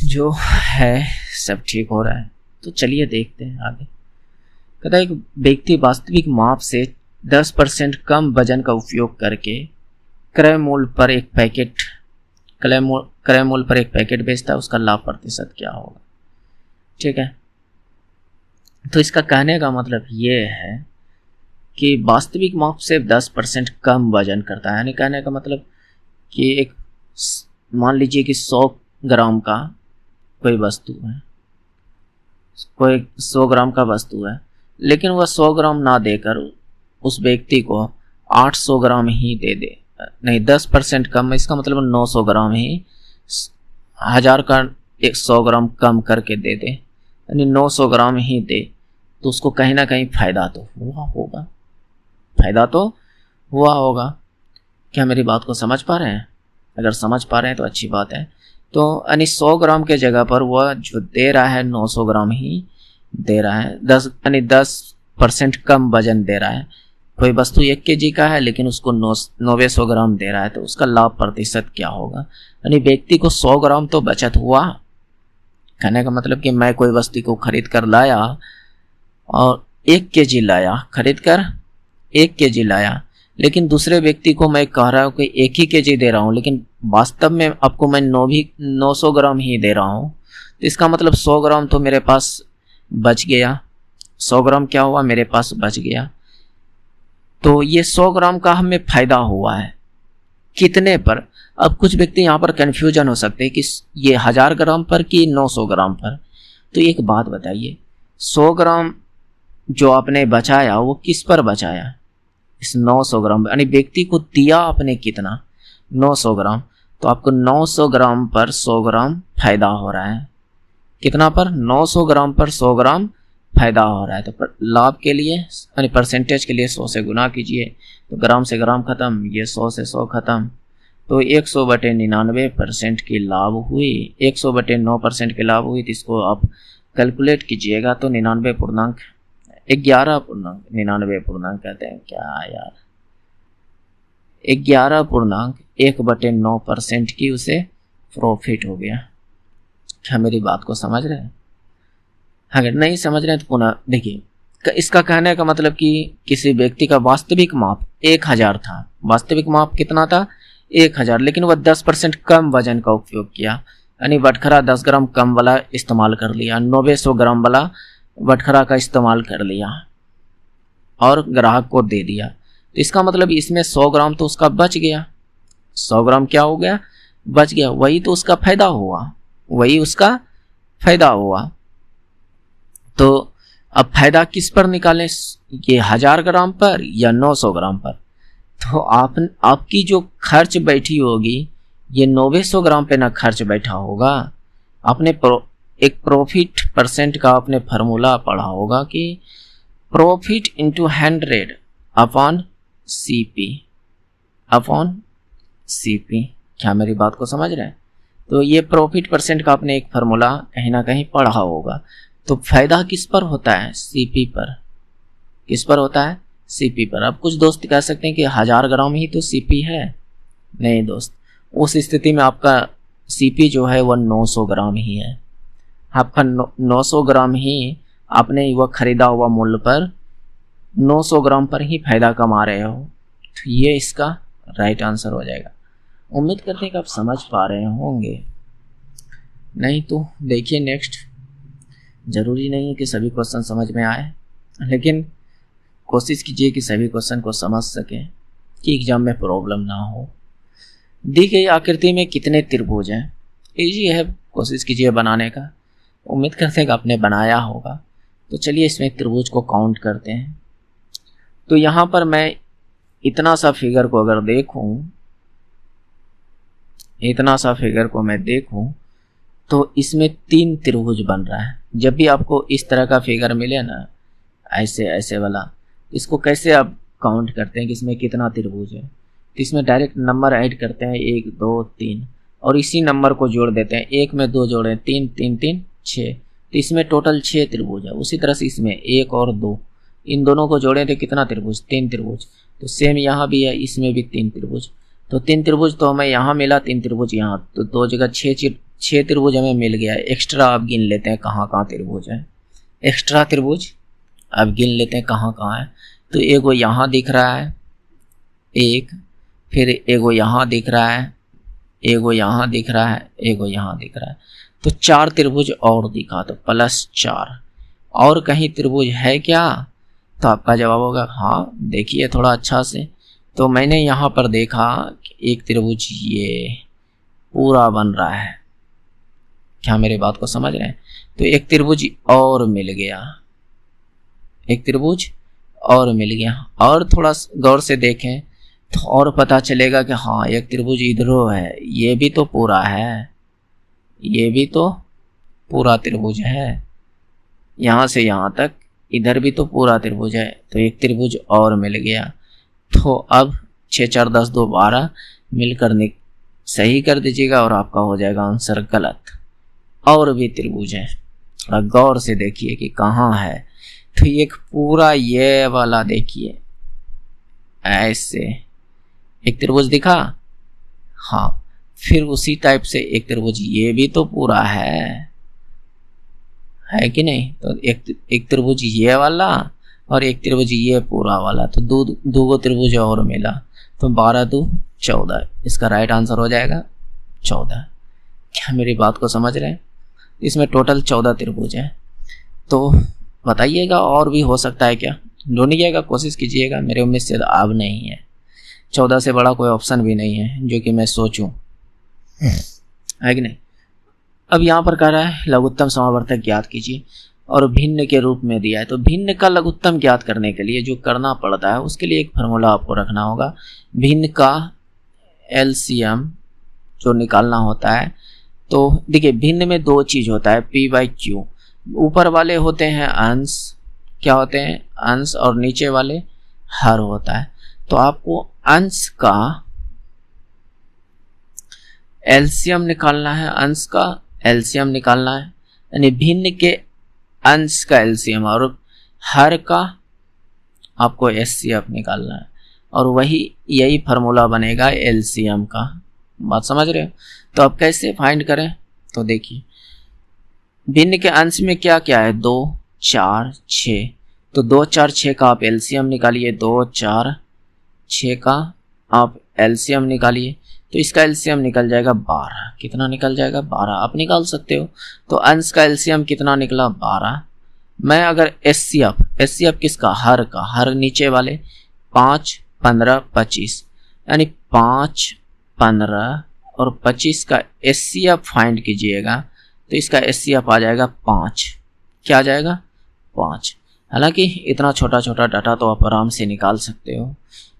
जो है सब ठीक हो रहा है। तो चलिए देखते हैं आगे। कहता है कि व्यक्ति वास्तविक माप से 10% कम वजन का उपयोग करके क्रय मूल्य पर एक पैकेट बेचता है, उसका लाभ प्रतिशत क्या होगा? ठीक है, तो इसका कहने का मतलब ये है कि वास्तविक माप से 10% कम वजन करता है। यानी कहने का मतलब कि एक मान लीजिए कि 100 ग्राम का कोई वस्तु है, कोई 100 ग्राम का वस्तु है, लेकिन वह 100 ग्राम ना देकर उस व्यक्ति को 800 ग्राम ही दे दे, नहीं 10% कम, इसका मतलब 900 ग्राम ही, 1000 का 100 ग्राम कम करके दे दे, यानी 900 ग्राम ही दे, तो उसको कहीं ना कहीं फायदा तो हुआ होगा, फायदा तो हुआ होगा। क्या मेरी बात को समझ पा रहे हैं? अगर समझ पा रहे हैं तो अच्छी बात है। तो यानी 100 ग्राम के जगह पर वह जो दे रहा है 900 ग्राम ही दे रहा है, 10% कम वजन दे रहा है। कोई वस्तु 1 kg का है लेकिन उसको 900 ग्राम दे रहा है, तो उसका लाभ प्रतिशत क्या होगा? यानी व्यक्ति को 100 ग्राम तो बचत हुआ। कहने का मतलब कि मैं कोई वस्तु को खरीद कर लाया और 1 kg लाया, खरीद कर 1 kg लाया, लेकिन दूसरे व्यक्ति को मैं कह रहा हूँ कि 1 ही kg दे रहा हूँ, लेकिन वास्तव में आपको मैं 900 ग्राम ही दे रहा हूँ। तो इसका मतलब 100 ग्राम तो मेरे पास बच गया, 100 ग्राम क्या हुआ मेरे पास बच गया। तो ये 100 ग्राम का हमें फायदा हुआ है कितने पर। अब कुछ व्यक्ति यहाँ पर कंफ्यूजन हो सकते हैं कि ये 1000 ग्राम पर कि 900 ग्राम पर। तो एक बात बताइए, 100 ग्राम जो आपने बचाया वो किस पर बचाया? इस 900 ग्राम, यानी व्यक्ति को दिया आपने कितना? 900 ग्राम। तो आपको 900 ग्राम पर 100 ग्राम फायदा हो रहा है। कितना पर? 900 ग्राम पर 100 ग्राम फायदा हो रहा है। तो लाभ के लिए यानी परसेंटेज के लिए 100 से गुना कीजिए, तो ग्राम से ग्राम खत्म, ये 100 से 100 खत्म। तो 100/99% की लाभ हुई, 100/9% की लाभ हुई। तो इसको आप कैलकुलेट कीजिएगा तो 99.11 कहते हैं क्या यार, 11.1/9% की उसे प्रॉफिट हो गया। क्या मेरी बात को समझ रहे हैं? अगर नहीं समझ रहे हैं तो पुनः देखिए। इसका कहने का मतलब कि किसी व्यक्ति का वास्तविक माप 1000 था, वास्तविक माप कितना था? 1000, लेकिन वह 10% कम वजन का उपयोग किया, यानी बटखरा 10 ग्राम कम वाला इस्तेमाल कर लिया, 900 ग्राम वाला बटखरा का इस्तेमाल कर लिया और ग्राहक को दे दिया। तो इसका मतलब इसमें 100 ग्राम तो उसका बच गया, 100 ग्राम क्या हो गया? बच गया। वही तो उसका फायदा हुआ, वही उसका फायदा हुआ। तो अब फायदा किस पर निकालें, ये 1000 ग्राम पर या 900 ग्राम पर? तो आपकी जो खर्च बैठी होगी ये 900 ग्राम पे ना खर्च बैठा होगा। आपने एक प्रॉफिट परसेंट का आपने फार्मूला पढ़ा होगा कि प्रॉफिट इंटू 100 अपॉन सीपी। क्या मेरी बात को समझ रहे हैं? तो ये प्रॉफिट परसेंट का आपने एक फार्मूला कहीं ना कहीं पढ़ा होगा। तो फायदा किस पर होता है? सीपी पर। किस पर होता है? सीपी पर। अब कुछ दोस्त कह सकते हैं कि 1000 ग्राम ही तो सीपी है। नहीं दोस्त, उस स्थिति में आपका सीपी जो है वह 900 ग्राम ही है। आपका 900 ग्राम ही आपने वह खरीदा हुआ मूल्य पर 900 ग्राम पर ही फायदा कमा रहे हो। तो ये इसका राइट आंसर हो जाएगा। उम्मीद करते हैं कि आप समझ पा रहे होंगे, नहीं तो देखिए नेक्स्ट। जरूरी नहीं है कि सभी क्वेश्चन समझ में आए, लेकिन कोशिश कीजिए कि सभी क्वेश्चन को समझ सकें कि एग्जाम में प्रॉब्लम ना हो। दी गई आकृति में कितने त्रिभुज हैं? इजी है, कोशिश कीजिए बनाने का। उम्मीद करते हैं कि आपने बनाया होगा। तो चलिए इसमें त्रिभुज को काउंट करते हैं। तो यहाँ पर मैं इतना सा फिगर को अगर देखूं, इतना सा फिगर को मैं देखूं तो इसमें 3 त्रिभुज बन रहा है। जब भी आपको इस तरह का फिगर मिले ना, ऐसे ऐसे वाला, इसको कैसे आप काउंट करते हैं कि इसमें कितना त्रिभुज है? तो इसमें डायरेक्ट नंबर ऐड करते हैं 1 2 3 और इसी नंबर को जोड़ देते हैं। 1 में 2 जोड़ें 3 3 3 6, तो इसमें टोटल 6 त्रिभुज है। उसी तरह से इसमें 1 और 2, इन दोनों को जोड़ें तो कितना त्रिभुज? 3 त्रिभुज। तो सेम यहाँ भी है, इसमें भी 3 त्रिभुज। तो 3 त्रिभुज तो हमें यहाँ मिला, 3 त्रिभुज यहाँ, तो 2 जगह 6 त्रिभुज हमें मिल गया। एक्स्ट्रा आप गिन लेते हैं कहाँ कहाँ त्रिभुज है। एक्स्ट्रा त्रिभुज अब गिन लेते हैं कहाँ कहाँ है। तो एगो यहाँ दिख रहा है, एक, फिर एगो यहाँ दिख रहा है, एगो यहाँ दिख रहा है, एगो यहाँ दिख रहा है। तो 4 त्रिभुज और दिखा, तो +4। और कहीं त्रिभुज है क्या? तो आपका जवाब होगा हाँ। देखिए थोड़ा अच्छा से, तो मैंने यहाँ पर देखा कि एक त्रिभुज ये पूरा बन रहा है। क्या मेरे बात को समझ रहे हैं? तो एक त्रिभुज और मिल गया, एक त्रिभुज और मिल गया। और थोड़ा गौर से देखें तो और पता चलेगा कि हाँ एक त्रिभुज इधरों है, ये भी तो पूरा है, ये भी तो पूरा त्रिभुज है। यहाँ से यहाँ तक इधर भी तो पूरा त्रिभुज है। तो एक त्रिभुज और मिल गया। तो अब 6 4 10 2 12 मिलकर सही कर दीजिएगा और आपका हो जाएगा आंसर गलत। और भी त्रिभुज है, थोड़ा गौर से देखिए कि कहाँ है। तो एक पूरा ये वाला देखिए, ऐसे एक त्रिभुज दिखा, हाँ। फिर उसी टाइप से एक त्रिभुज ये भी तो पूरा है कि नहीं? तो एक त्रिभुज ये वाला और एक त्रिभुज ये पूरा वाला, तो दो त्रिभुज और मिला। तो 12 2 14, इसका राइट आंसर हो जाएगा 14। क्या मेरी बात को समझ रहे हैं? इसमें टोटल 14 त्रिभुज है। तो बताइएगा और भी हो सकता है क्या? ढूंढिएगा, कोशिश कीजिएगा, मेरे उम्मीद से अब नहीं है। 14 से बड़ा कोई ऑप्शन भी नहीं है जो कि मैं सोचूं, है कि नहीं। अब यहाँ पर कह रहा है लघुत्तम समावर्तक ज्ञात कीजिए और भिन्न के रूप में दिया है। तो भिन्न का लघुत्तम ज्ञात करने के लिए जो करना पड़ता है उसके लिए एक फार्मूला आपको रखना होगा। भिन्न का एलसीएम जो निकालना होता है, तो देखिए भिन्न में दो चीज होता है, p/q। ऊपर वाले होते हैं अंश, क्या होते हैं, अंश, और नीचे वाले हर होता है। तो आपको अंश का एलसीएम निकालना है, अंश का एलसीएम निकालना है, यानी भिन्न के अंश का एलसीएम और हर का आपको एचसीएफ निकालना है, और यही फार्मूला बनेगा एलसीएम का। बात समझ रहे हो। तो अब कैसे फाइंड करें, तो देखिए भिन्न के अंश में क्या क्या है, 2, 4, 6। तो 2, 4, 6 का आप एलसीएम निकालिए, 2, 4, 6 का आप एलसीएम निकालिए। तो इसका एलसीएम निकल जाएगा 12। कितना निकल जाएगा, 12। आप निकाल सकते हो। तो अंश का एलसीएम कितना निकला, 12। मैं अगर एचसीएफ किसका, हर का, हर नीचे वाले 5, 15, 25, यानी 5, 15 और 25 का एचसीएफ फाइंड कीजिएगा। तो इसका एचसीएफ आ जाएगा 5। क्या आ जाएगा, 5। हालांकि इतना छोटा छोटा डाटा तो आप आराम से निकाल सकते हो,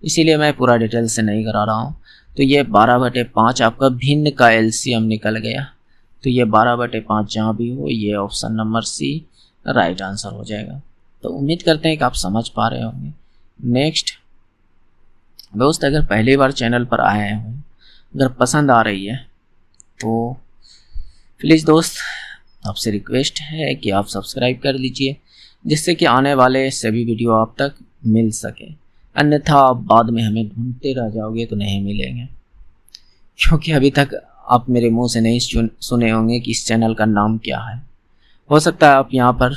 इसीलिए मैं पूरा डिटेल से नहीं करा रहा हूँ। तो ये 12/5 आपका भिन्न का एलसीएम निकल गया। तो ये 12/5 जहाँ भी हो, ये option number C right answer हो जाएगा। तो उम्मीद करते हैं कि आप समझ पा रहे होंगे। नेक्स्ट दोस्त, अगर पहली बार चैनल पर आए हैं, अगर पसंद आ रही है तो प्लीज़ दोस्त आपसे रिक्वेस्ट है कि आप सब्सक्राइब कर लीजिए, जिससे कि आने वाले सभी वीडियो आप तक मिल सके। अन्यथा आप बाद में हमें ढूंढते रह जाओगे तो नहीं मिलेंगे, क्योंकि अभी तक आप मेरे मुंह से नहीं सुने होंगे कि इस चैनल का नाम क्या है। हो सकता है आप यहाँ पर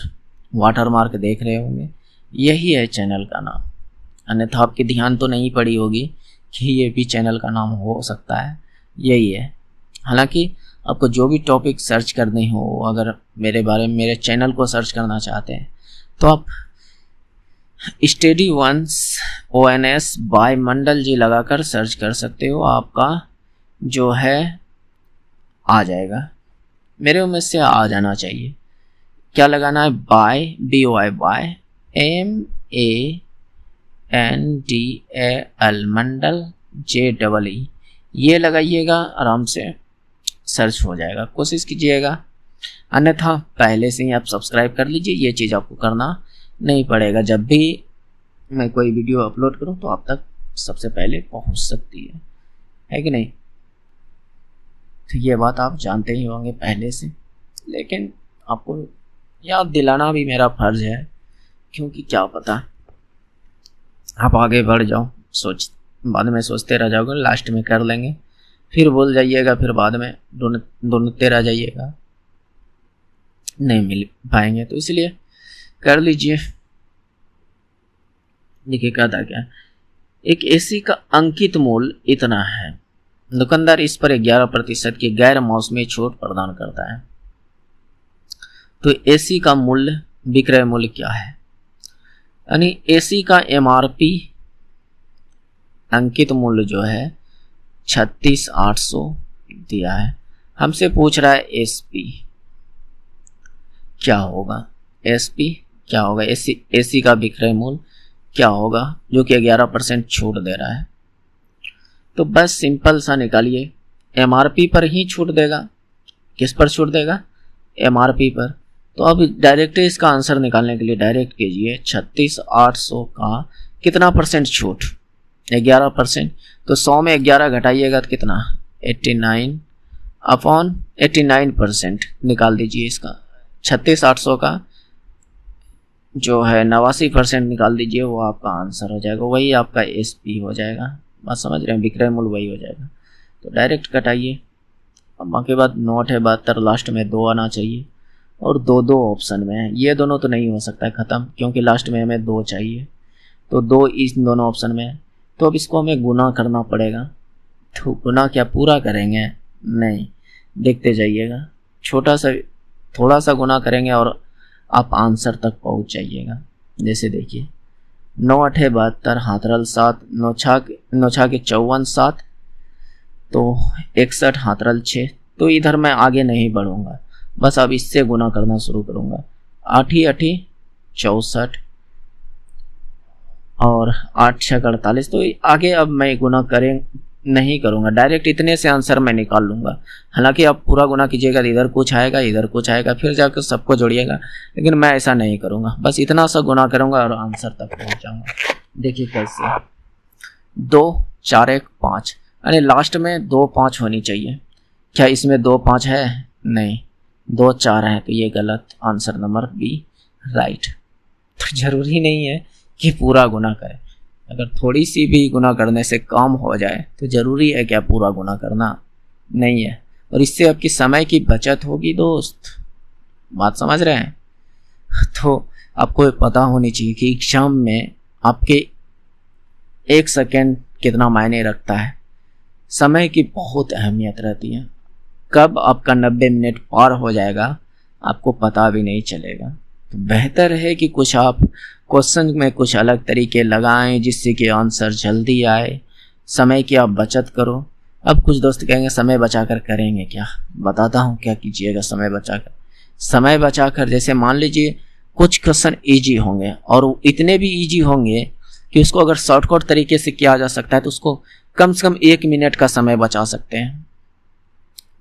वाटरमार्क देख रहे होंगे, यही है चैनल का नाम। अन्यथा आपके ध्यान तो नहीं पड़ी होगी कि ये भी चैनल का नाम हो सकता है, यही है। हालांकि आपको जो भी टॉपिक सर्च करने हो, अगर मेरे बारे में मेरे चैनल को सर्च करना चाहते हैं तो आप स्टडी वंस ONS बाय मंडल जी लगाकर सर्च कर सकते हो। आपका जो है आ जाएगा, मेरे उम्मीद से आ जाना चाहिए। क्या लगाना है, बाय BOY बाय MANDAL मंडल JEE, ये लगाइएगा, आराम से सर्च हो जाएगा। कोशिश कीजिएगा, अन्यथा पहले से ही आप सब्सक्राइब कर लीजिए। ये चीज़ आपको करना नहीं पड़ेगा। जब भी मैं कोई वीडियो अपलोड करूं तो आप तक सबसे पहले पहुंच सकती है कि नहीं। तो ये बात आप जानते ही होंगे पहले से, लेकिन आपको याद दिलाना भी मेरा फर्ज है, क्योंकि क्या पता आप आगे बढ़ जाओ, बाद में सोचते रह जाओगे, लास्ट में कर लेंगे, फिर भूल जाइएगा, फिर बाद में ढूंढते रह जाइएगा, नहीं मिल पाएंगे। तो इसलिए कर लीजिए। देखिए कहता क्या, एक एसी का अंकित मूल्य इतना है, दुकानदार इस पर 11% की गैर मौसमी छूट प्रदान करता है। तो एसी का मूल्य, विक्रय मूल्य क्या है, यानी एसी का MRP अंकित मूल्य जो है 36,800 दिया है। हमसे पूछ रहा है SP क्या होगा, SP क्या होगा, एसी का विक्रय मूल्य क्या होगा, जो कि 11% छूट दे रहा है। तो बस सिंपल सा निकालिए, MRP पर ही छूट देगा। किस पर छूट देगा, MRP पर। तो अब डायरेक्ट इसका आंसर निकालने के लिए डायरेक्ट कीजिए, 36,800 का कितना परसेंट छूट, 11%। तो 100 में 11 घटाइएगा तो कितना, 89/89% निकाल दीजिए इसका। 36,800 का जो है 89% निकाल दीजिए, वो आपका आंसर हो जाएगा, वही आपका SP हो जाएगा। बात समझ रहे हैं, विक्रय मूल्य वही हो जाएगा। तो डायरेक्ट कटाइए। अब बाकी बात नोट है 72, लास्ट में 2 आना चाहिए, और 2 ऑप्शन में है। ये दोनों तो नहीं हो सकता है ख़त्म, क्योंकि लास्ट में हमें 2 चाहिए। तो 2 इस दोनों ऑप्शन में है। तो अब इसको हमें गुना करना पड़ेगा। तो गुना क्या पूरा करेंगे, नहीं, देखते जाइएगा, थोड़ा सा गुना करेंगे और आप आंसर तक पहुंच जाइएगा। जैसे देखिए 9 8 72, हाथ रल 7, 9 6 54, 7 तो 61, हाथ रल 6। तो इधर मैं आगे नहीं बढ़ूंगा, बस अब इससे गुना करना शुरू करूंगा। 8 8 64 और 8 6 48। तो आगे अब मैं गुना नहीं करूंगा, डायरेक्ट इतने से आंसर मैं निकाल लूंगा। हालांकि आप पूरा गुना कीजिएगा, इधर कुछ आएगा इधर कुछ आएगा, फिर जाकर सबको जोड़िएगा, लेकिन मैं ऐसा नहीं करूंगा, बस इतना सा गुना करूंगा और आंसर तक पहुंच जाऊंगा। देखिए कैसे, 2 4 1 5, यानी लास्ट में 2 5 होनी चाहिए। क्या इसमें 2 5 है? नहीं, 2 4 है, तो ये गलत, आंसर नंबर बी राइट। तो जरूरी नहीं है कि पूरा गुना करें, अगर थोड़ी सी भी गुना करने से काम हो जाए तो जरूरी है क्या पूरा गुना करना? नहीं है। और इससे आपकी समय की बचत होगी दोस्त, बात समझ रहे हैं? तो आपको पता होनी चाहिए कि एग्जाम में आपके 1 सेकेंड कितना मायने रखता है। समय की बहुत अहमियत रहती है, कब आपका 90 मिनट पार हो जाएगा आपको पता भी नहीं चलेगा। तो बेहतर है कि कुछ आप क्वेश्चन में कुछ अलग तरीके लगाएं जिससे कि आंसर जल्दी आए, समय की आप बचत करो। अब कुछ दोस्त कहेंगे समय बचाकर करेंगे क्या? बताता हूँ क्या कीजिएगा समय बचाकर। समय बचाकर जैसे मान लीजिए कुछ क्वेश्चन इजी होंगे और इतने भी इजी होंगे कि उसको अगर शॉर्टकट तरीके से किया जा सकता है तो उसको कम से कम 1 मिनट का समय बचा सकते हैं।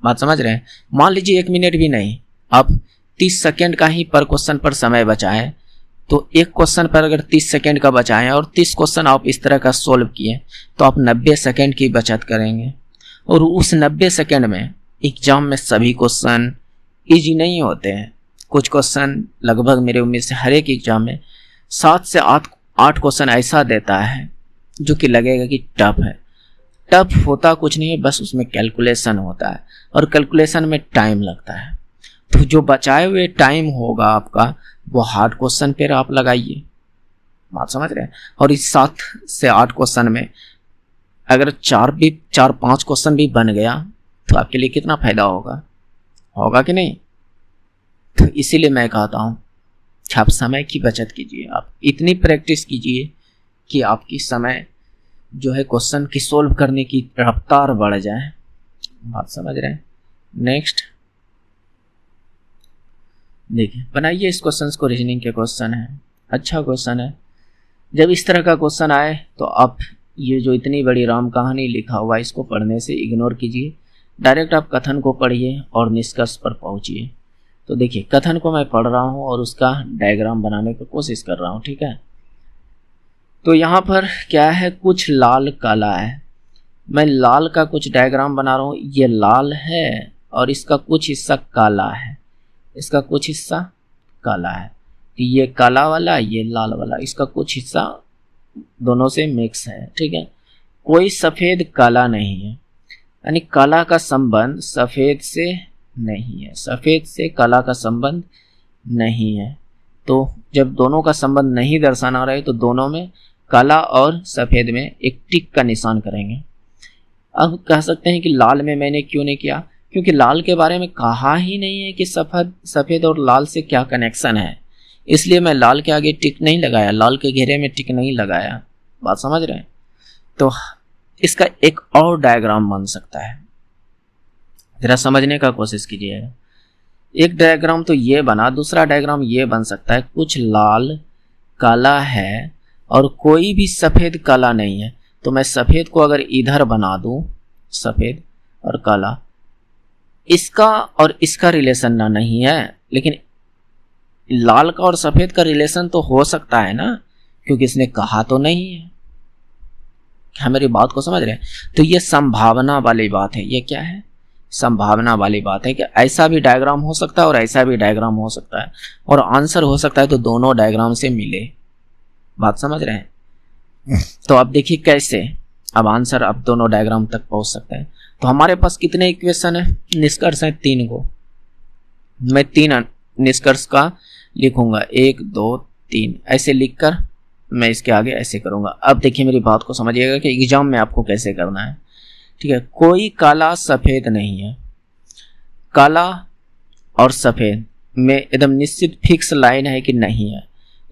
बात समझ रहे हैं? मान लीजिए 1 मिनट भी नहीं, आप 30 सेकेंड का ही पर क्वेश्चन पर समय बचाएं, तो एक क्वेश्चन पर अगर 30 सेकेंड का बचाएं और 30 क्वेश्चन आप इस तरह का सोल्व किए तो आप 90 सेकेंड की बचत करेंगे। और उस 90 सेकेंड में एग्जाम में सभी क्वेश्चन इजी नहीं होते हैं, कुछ क्वेश्चन लगभग मेरे उम्मीद से हर एक एग्जाम में 7 से 8 क्वेश्चन ऐसा देता है जो कि लगेगा कि टफ है। टफ होता कुछ नहीं है, बस उसमें कैलकुलेशन होता है और कैलकुलेशन में टाइम लगता है। तो जो बचाए हुए टाइम होगा आपका वो हार्ड क्वेश्चन पर आप लगाइए, बात समझ रहे हैं? और इस 7 से 8 क्वेश्चन में अगर 4-5 क्वेश्चन भी बन गया तो आपके लिए कितना फायदा होगा कि नहीं? तो इसीलिए मैं कहता हूँ कि आप समय की बचत कीजिए, आप इतनी प्रैक्टिस कीजिए कि आपकी समय जो है क्वेश्चन की सोल्व करने की रफ्तार बढ़ जाए, बात समझ रहे हैं? नेक्स्ट देखिए, बनाइए इस क्वेश्चन को, रीजनिंग के क्वेश्चन है, अच्छा क्वेश्चन है। जब इस तरह का क्वेश्चन आए तो आप ये जो इतनी बड़ी राम कहानी लिखा हुआ है इसको पढ़ने से इग्नोर कीजिए, डायरेक्ट आप कथन को पढ़िए और निष्कर्ष पर पहुंचिए। तो देखिए कथन को मैं पढ़ रहा हूँ और उसका डायग्राम बनाने की कोशिश कर रहा हूँ, ठीक है? तो यहाँ पर क्या है, कुछ लाल काला है, मैं लाल का कुछ डायग्राम बना रहा हूँ। ये लाल है और इसका कुछ हिस्सा काला है, इसका कुछ हिस्सा काला है, तो ये काला वाला ये लाल वाला, इसका कुछ हिस्सा दोनों से मिक्स है, ठीक है? कोई सफ़ेद काला नहीं है, यानी काला का संबंध सफ़ेद से नहीं है, सफ़ेद से काला का संबंध नहीं है। तो जब दोनों का संबंध नहीं दर्शाना रहे तो दोनों में, काला और सफ़ेद में एक टिक का निशान करेंगे। अब कह सकते हैं कि लाल में मैंने क्यों नहीं किया, क्योंकि लाल के बारे में कहा ही नहीं है कि सफ़ेद और लाल से क्या कनेक्शन है, इसलिए मैं लाल के आगे टिक नहीं लगाया, लाल के घेरे में टिक नहीं लगाया, बात समझ रहे हैं? तो इसका एक और डायग्राम बन सकता है, जरा समझने का कोशिश कीजिएगा। एक डायग्राम तो ये बना, दूसरा डायग्राम ये बन सकता है, कुछ लाल काला है और कोई भी सफ़ेद काला नहीं है। तो मैं सफ़ेद को अगर इधर बना दूं, सफ़ेद और काला, इसका और इसका रिलेशन ना नहीं है, लेकिन लाल का और सफ़ेद का रिलेशन तो हो सकता है ना, क्योंकि इसने कहा तो नहीं है। क्या मेरी बात को समझ रहे हैं? तो ये संभावना वाली बात है। ये क्या है? संभावना वाली बात है कि ऐसा भी डायग्राम हो सकता है और ऐसा भी डायग्राम हो सकता है, और आंसर हो सकता है तो दोनों डायग्राम से मिले, बात समझ रहे हैं? तो अब देखिए कैसे अब आंसर अब दोनों डायग्राम तक पहुंच सकते हैं। तो हमारे पास कितने इक्वेशन है, निष्कर्ष है 3 को। मैं 3 निष्कर्ष का लिखूंगा, 1 2 3 ऐसे लिखकर मैं इसके आगे ऐसे करूंगा। अब देखिए मेरी बात को समझिएगा कि एग्जाम में आपको कैसे करना है, ठीक है? कोई काला सफ़ेद नहीं है, काला और सफ़ेद में एकदम निश्चित फिक्स लाइन है कि नहीं है,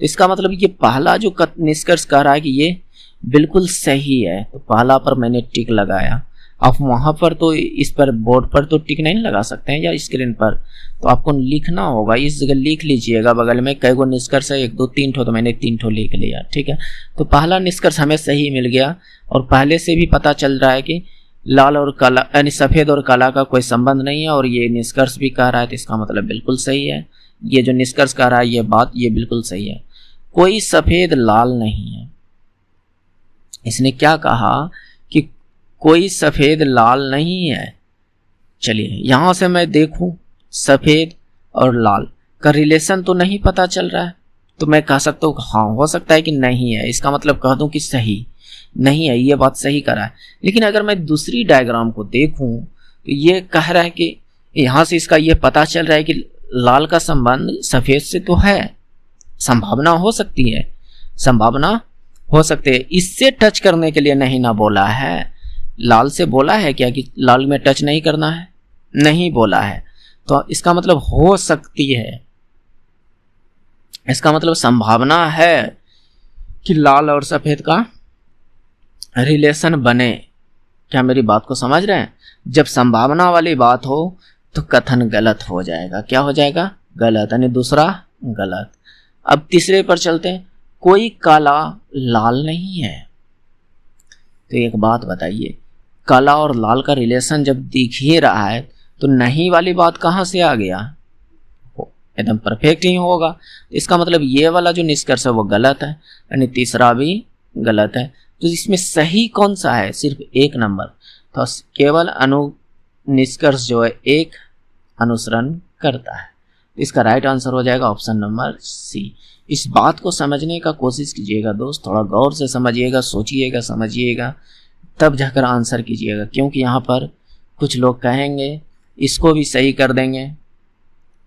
तो इसका मतलब ये पहला जो निष्कर्ष कह रहा है कि ये बिल्कुल सही है, तो पहला पर मैंने टिक लगाया। आप वहां पर तो इस पर बोर्ड पर तो टिक नहीं लगा सकते हैं या स्क्रीन पर, तो आपको लिखना होगा। इस जगह लिख लीजिएगा बगल में कई गो निष्कर्ष है, 1 2 3 ठो, तो मैंने 3 ठो लिख लिया, ठीक है। तो पहला निष्कर्ष हमें सही मिल गया और पहले से भी पता चल रहा है कि लाल और काला यानी सफेद और काला का कोई संबंध नहीं है, और ये निष्कर्ष भी कह रहा है, तो इसका मतलब बिल्कुल सही है। ये जो निष्कर्ष कह रहा है ये बात ये बिल्कुल सही है। कोई सफेद लाल नहीं है। इसने क्या कहा कि कोई सफेद लाल नहीं है। चलिए यहां से मैं देखूं सफेद और लाल का रिलेशन तो नहीं पता चल रहा है, तो मैं कह सकता हूँ हाँ हो सकता है कि नहीं है, इसका मतलब कह दूं कि सही नहीं है, ये बात सही कर रहा है। लेकिन अगर मैं दूसरी डायग्राम को देखूं तो ये कह रहा है कि यहां से इसका ये पता चल रहा है कि लाल का संबंध सफेद से तो है, संभावना हो सकती है, संभावना हो सकती है। इससे टच करने के लिए नहीं ना बोला है, लाल से बोला है क्या कि लाल में टच नहीं करना है, नहीं बोला है। तो इसका मतलब हो सकती है, इसका मतलब संभावना है कि लाल और सफेद का रिलेशन बने। क्या मेरी बात को समझ रहे हैं? जब संभावना वाली बात हो तो कथन गलत हो जाएगा। क्या हो जाएगा? गलत, यानी दूसरा गलत। अब तीसरे पर चलते हैं। कोई काला लाल नहीं है। तो एक बात बताइए, काला और लाल का रिलेशन जब दिख ही रहा है तो नहीं वाली बात कहां से आ गया? एकदम परफेक्ट ही होगा। इसका मतलब ये वाला जो निष्कर्ष है वो गलत है, यानी तीसरा भी गलत है। तो इसमें सही कौन सा है? सिर्फ 1 नंबर। तो केवल निष्कर्ष जो है 1 अनुसरण करता है। इसका राइट आंसर हो जाएगा ऑप्शन नंबर सी। इस बात को समझने का कोशिश कीजिएगा दोस्त, थोड़ा गौर से समझिएगा, सोचिएगा, समझिएगा, तब जाकर आंसर कीजिएगा। क्योंकि यहाँ पर कुछ लोग कहेंगे इसको भी सही कर देंगे,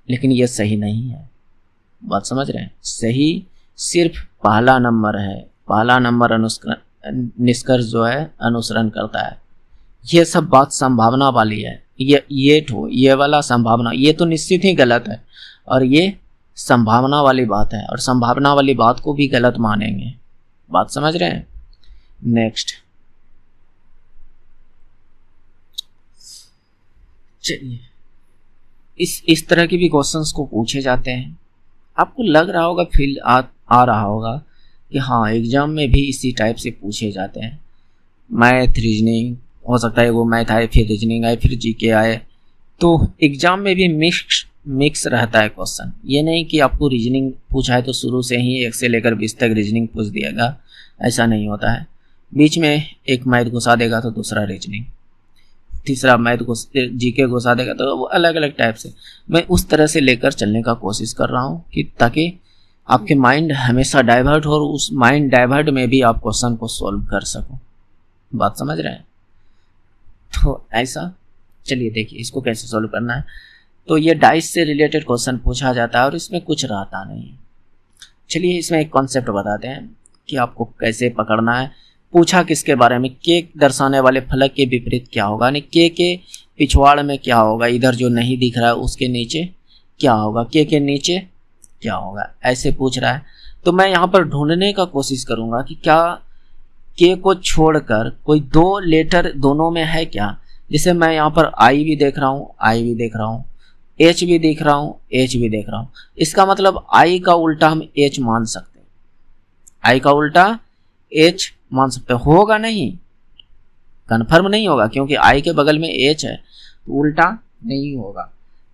लेकिन ये सही नहीं है। बात समझ रहे हैं? सही सिर्फ पहला नंबर है, पहला नंबर निष्कर्ष जो है अनुसरण करता है। ये सब बात संभावना वाली है। ये वाला संभावना, ये तो निश्चित ही गलत है, और ये संभावना वाली बात है, और संभावना वाली बात को भी गलत मानेंगे। बात समझ रहे हैं? नेक्स्ट चलिए, इस तरह के भी क्वेश्चंस को पूछे जाते हैं। आपको लग रहा होगा, फील आ रहा होगा कि हाँ एग्जाम में भी इसी टाइप से पूछे जाते हैं। मैथ, रीजनिंग, हो सकता है वो मैथ आए फिर रीजनिंग आए फिर जीके आए, तो एग्जाम में भी मिक्स रहता है क्वेश्चन। ये नहीं कि आपको रीजनिंग पूछा है तो शुरू से ही 1 से लेकर 20 तक रीजनिंग पूछ दिएगा, ऐसा नहीं होता है। बीच में एक मैथ घुसा देगा तो दूसरा रीजनिंग, तीसरा मैथ जीके घुसा देगा, तो वो अलग अलग टाइप से। मैं उस तरह से लेकर चलने का कोशिश कर रहा हूँ कि ताकि आपके माइंड हमेशा डाइवर्ट हो, और उस माइंड डाइवर्ट में भी आप क्वेश्चन को सॉल्व कर सको। बात समझ रहे हैं? तो ऐसा चलिए देखिए इसको कैसे सॉल्व करना है। तो ये डाइस से रिलेटेड क्वेश्चन पूछा जाता है और इसमें कुछ रहता नहीं। चलिए इसमें एक कॉन्सेप्ट बताते हैं कि आपको कैसे पकड़ना है। पूछा किसके बारे में? के दर्शाने वाले फलक के विपरीत क्या होगा, यानी के पिछवाड़ में क्या होगा, इधर जो नहीं दिख रहा है उसके नीचे क्या होगा, के नीचे क्या होगा, ऐसे पूछ रहा है। तो मैं यहाँ पर ढूंढने का कोशिश करूंगा कि क्या के को छोड़कर कोई 2 लेटर दोनों में है क्या। जैसे मैं यहाँ पर आई भी देख रहा हूँ, आई भी देख रहा हूँ, एच भी देख रहा हूँ, एच भी देख रहा हूँ। इसका मतलब आई का उल्टा हम एच मान सकते हैं, आई का उल्टा एच मान सकते हैं। होगा नहीं, कन्फर्म नहीं होगा, क्योंकि आई के बगल में एच है तो उल्टा नहीं होगा।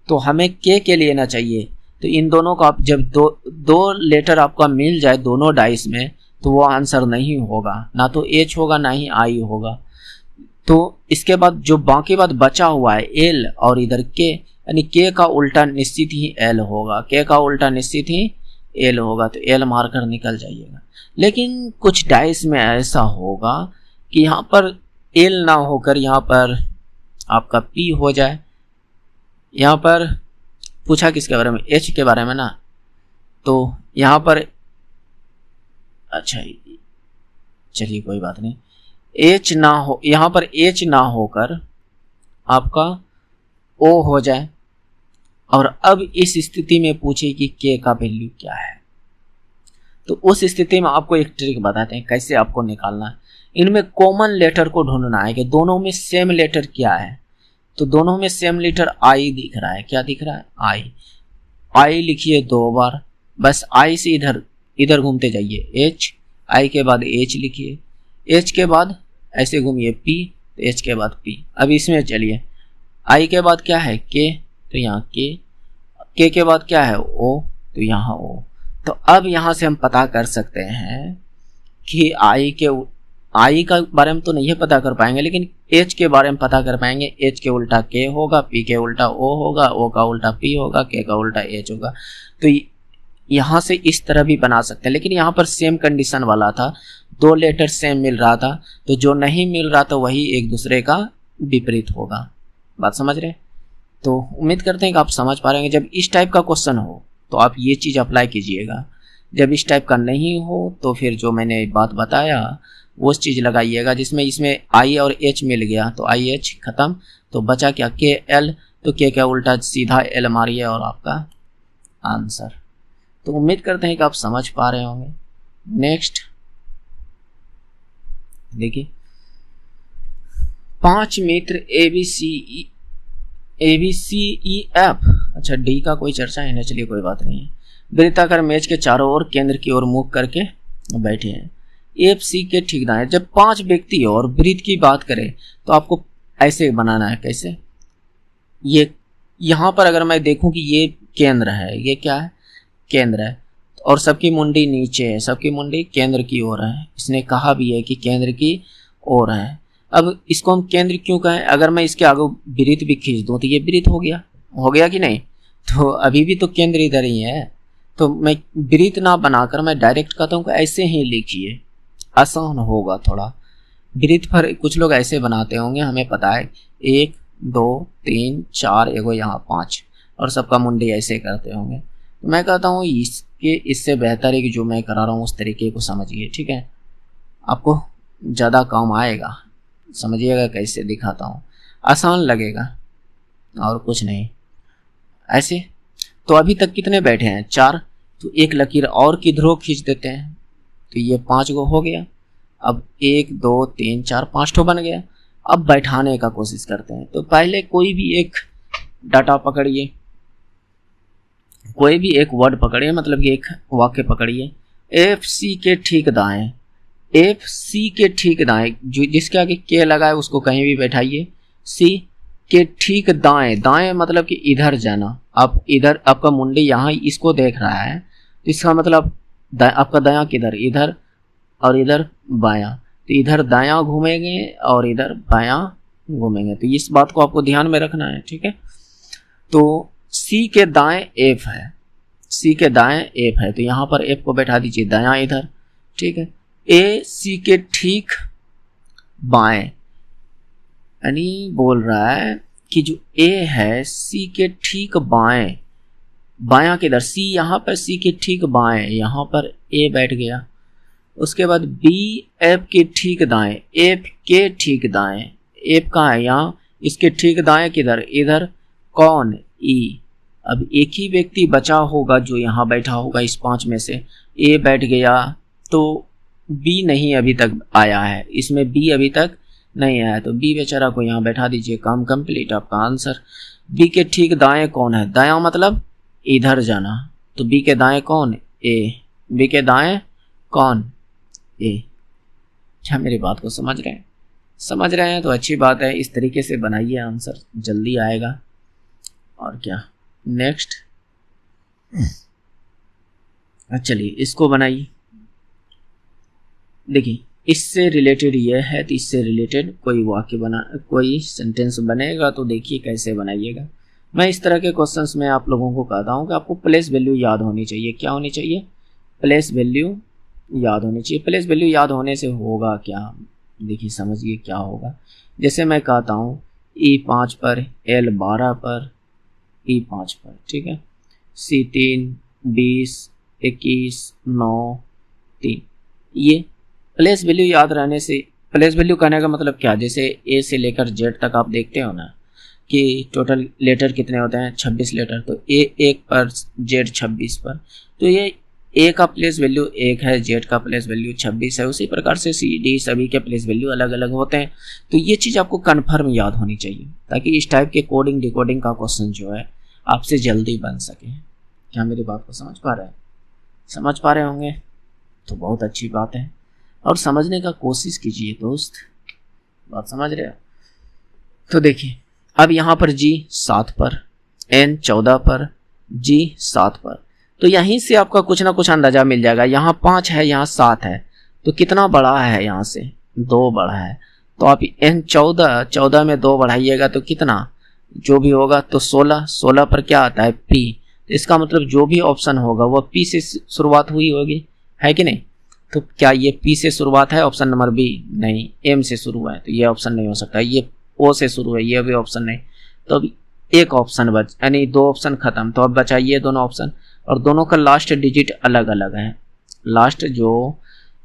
तो हमें के लिए ना चाहिए। तो इन दोनों का जब दो लेटर आपका मिल जाए दोनों डाइस में, तो वो आंसर नहीं होगा, ना तो एच होगा ना ही आई होगा। तो इसके बाद जो बाकी बात बचा हुआ है एल और इधर के, यानी के का उल्टा निश्चित ही एल होगा, के का उल्टा निश्चित ही एल होगा, तो एल मारकर निकल जाइएगा। लेकिन कुछ डाइस में ऐसा होगा कि यहाँ पर एल ना होकर यहाँ पर आपका पी हो जाए। यहाँ पर पूछा किसके बारे में? एच के बारे में ना, तो यहाँ पर अच्छा चलिए कोई बात नहीं, एच ना हो, यहाँ पर एच ना होकर आपका ओ हो जाए। और अब इस स्थिति में पूछे कि के का वैल्यू क्या है, तो उस स्थिति में आपको एक ट्रिक बताते हैं कैसे आपको निकालना है। इनमें कॉमन लेटर को ढूंढना है कि दोनों में सेम लेटर क्या है। तो दोनों में सेम लेटर आई दिख रहा है। क्या दिख रहा है? आई। आई लिखिए 2 बार, बस आई से इधर इधर घूमते जाइए। एच, आई के बाद एच लिखिए, एच के बाद ऐसे घूमिए पी, तो एच के बाद पी। अब इसमें चलिए, आई के बाद क्या है? के, तो यहाँ के के बाद क्या है? ओ, तो यहाँ ओ। तो अब यहाँ से हम पता कर सकते हैं कि आई का बारे में तो नहीं पता कर पाएंगे, लेकिन एच के बारे में पता कर पाएंगे। एच के उल्टा के होगा, पी के उल्टा ओ होगा, ओ का उल्टा पी होगा, के का उल्टा एच होगा। तो यहाँ से इस तरह भी बना सकते हैं, लेकिन यहाँ पर सेम कंडीशन वाला था, 2 लेटर सेम मिल रहा था, तो जो नहीं मिल रहा था वही एक दूसरे का विपरीत होगा। बात समझ रहे? तो उम्मीद करते हैं कि आप समझ पा रहे हैं। जब इस टाइप का क्वेश्चन हो तो आप ये चीज़ अप्लाई कीजिएगा, जब इस टाइप का नहीं हो तो फिर जो मैंने बात बताया वो चीज़ लगाइएगा, जिसमें इसमें आई और एच मिल गया तो आई एच खत्म, तो बचा क्या? के एल, तो के का उल्टा सीधा एल मारिए और आपका आंसर। तो उम्मीद करते हैं कि आप समझ पा रहे होंगे। नेक्स्ट देखिए, 5 मित्र A B C E F, अच्छा डी का कोई चर्चा है ना, चलिए कोई बात नहीं है। वृत्ताकार मेज के चारों ओर केंद्र की ओर मुख करके बैठे हैं। एफ सी के ठीक दाएं। जब 5 व्यक्ति और वृत्त की बात करें तो आपको ऐसे बनाना है। कैसे? ये यहाँ पर अगर मैं देखूं कि ये केंद्र है, ये क्या है? केंद्र है, और सबकी मुंडी नीचे है, सबकी मुंडी केंद्र की ओर है। इसने कहा भी है कि केंद्र की ओर है। अब इसको हम केंद्र क्यों कहें? अगर मैं इसके आगे वृत्त भी खींच दूं तो ये वृत्त हो गया कि नहीं? तो अभी भी तो केंद्र इधर ही है, तो मैं वृत्त ना बनाकर मैं डायरेक्ट कहता हूँ कि ऐसे ही लिखिए, आसान होगा थोड़ा। वृत्त पर कुछ लोग ऐसे बनाते होंगे, हमें पता है 1 2 3 4 एगो यहाँ 5, और सबका मुंडी ऐसे करते होंगे। तो मैं कहता हूँ इससे बेहतर है कि जो मैं करा रहा हूँ उस तरीके को समझिए, ठीक है? आपको ज़्यादा काम आएगा, समझिएगा कैसे दिखाता हूँ, आसान लगेगा और कुछ नहीं। ऐसे तो अभी तक कितने बैठे हैं? 4, तो एक लकीर और किधरों खींच देते हैं, तो ये 5 गो हो गया। अब 1 2 3 4 5 ठो बन गया। अब बैठाने का कोशिश करते हैं। तो पहले कोई भी एक डाटा पकड़िए, कोई भी एक वर्ड पकड़िए, मतलब कि एक वाक्य पकड़िए। एफ सी के ठीक दाएं, एफ सी के ठीक दाएं, जो जिसके आगे के लगा है उसको कहीं भी बैठाइए। सी के ठीक दाएं, दाएं मतलब कि इधर जाना। आप इधर, आपका मुंडी यहाँ इसको देख रहा है, तो इसका मतलब आपका दायां किधर? इधर, और इधर बायां। तो इधर दायां घूमेंगे और इधर बायां घूमेंगे। तो इस बात को आपको ध्यान में रखना है, ठीक है? तो सी के दाएं एफ है, सी के दाएं एफ है, तो यहाँ पर एफ को बैठा दीजिए दायां इधर, ठीक है? ए सी के ठीक बाएं, यानी बोल रहा है कि जो ए है सी के ठीक बाएं, बायां किधर? सी यहाँ पर, सी के ठीक बाएं, यहाँ पर ए बैठ गया। उसके बाद बी एफ के ठीक दाएं, एफ के ठीक दाएं, एफ कहाँ है? यहाँ। इसके ठीक दाएं किधर? इधर। कौन? ई। अब एक ही व्यक्ति बचा होगा जो यहाँ बैठा होगा इस 5 में से। ए बैठ गया तो बी नहीं अभी तक आया है, इसमें बी अभी तक नहीं आया, तो बी बेचारा को यहाँ बैठा दीजिए। काम कंप्लीट, आपका आंसर। बी के ठीक दाएं कौन है? दायां मतलब इधर जाना, तो बी के दाएं कौन? ए। बी के दाएं कौन? ए। क्या मेरी बात को समझ रहे हैं? समझ रहे हैं तो अच्छी बात है। इस तरीके से बनाइए, आंसर जल्दी आएगा। और क्या, नेक्स्ट चलिए इसको बनाइए। देखिए इससे रिलेटेड ये है, तो इससे रिलेटेड कोई वाक्य कोई सेंटेंस बनेगा, तो देखिए कैसे बनाइएगा। मैं इस तरह के क्वेश्चंस में आप लोगों को कहता हूँ कि आपको प्लेस वैल्यू याद होनी चाहिए। क्या होनी चाहिए? प्लेस वैल्यू याद होनी चाहिए। प्लेस वैल्यू याद होने से होगा क्या? देखिए समझिए क्या होगा। जैसे मैं कहता हूँ E5 पर, L12 पर, E5 पर, ठीक है? C3 20 21 9 3। ये प्लेस वैल्यू याद रहने से, प्लेस वैल्यू कहने का मतलब क्या? जैसे ए से लेकर जेड तक आप देखते हो ना कि टोटल लेटर कितने होते हैं? 26 लेटर। तो ए 1 पर, जेड 26 पर, तो ये ए का प्लेस वैल्यू 1 है, जेड का प्लेस वैल्यू 26 है, उसी प्रकार से सी डी सभी के प्लेस वैल्यू अलग अलग होते हैं। तो ये चीज़ आपको कन्फर्म याद होनी चाहिए ताकि इस टाइप के कोडिंग डिकोडिंग का क्वेश्चन जो है आपसे जल्दी बन सके। क्या मेरी बात को समझ पा रहे हैं? समझ पा रहे होंगे तो बहुत अच्छी बात है, और समझने का कोशिश कीजिए दोस्त। बात समझ रहे हो? तो देखिए अब यहाँ पर G 7 पर, N 14 पर, G 7 पर, तो यहीं से आपका कुछ ना कुछ अंदाजा मिल जाएगा। यहाँ 5 है, यहाँ 7 है, तो कितना बड़ा है? यहाँ से 2 बड़ा है। तो आप N 14 में 2 बढ़ाइएगा तो कितना जो भी होगा, तो 16 पर क्या आता है? P। तो इसका मतलब जो भी ऑप्शन होगा वह P से शुरुआत हुई होगी, है कि नहीं? तो क्या ये P से शुरुआत है? ऑप्शन नंबर B नहीं, M से शुरू है, तो ये ऑप्शन नहीं हो सकता। ये O से शुरू है, ये भी ऑप्शन नहीं। तो अब एक ऑप्शन बच, यानी 2 ऑप्शन खत्म। तो अब बचा ये दोनों ऑप्शन, और दोनों का लास्ट डिजिट अलग अलग है, लास्ट जो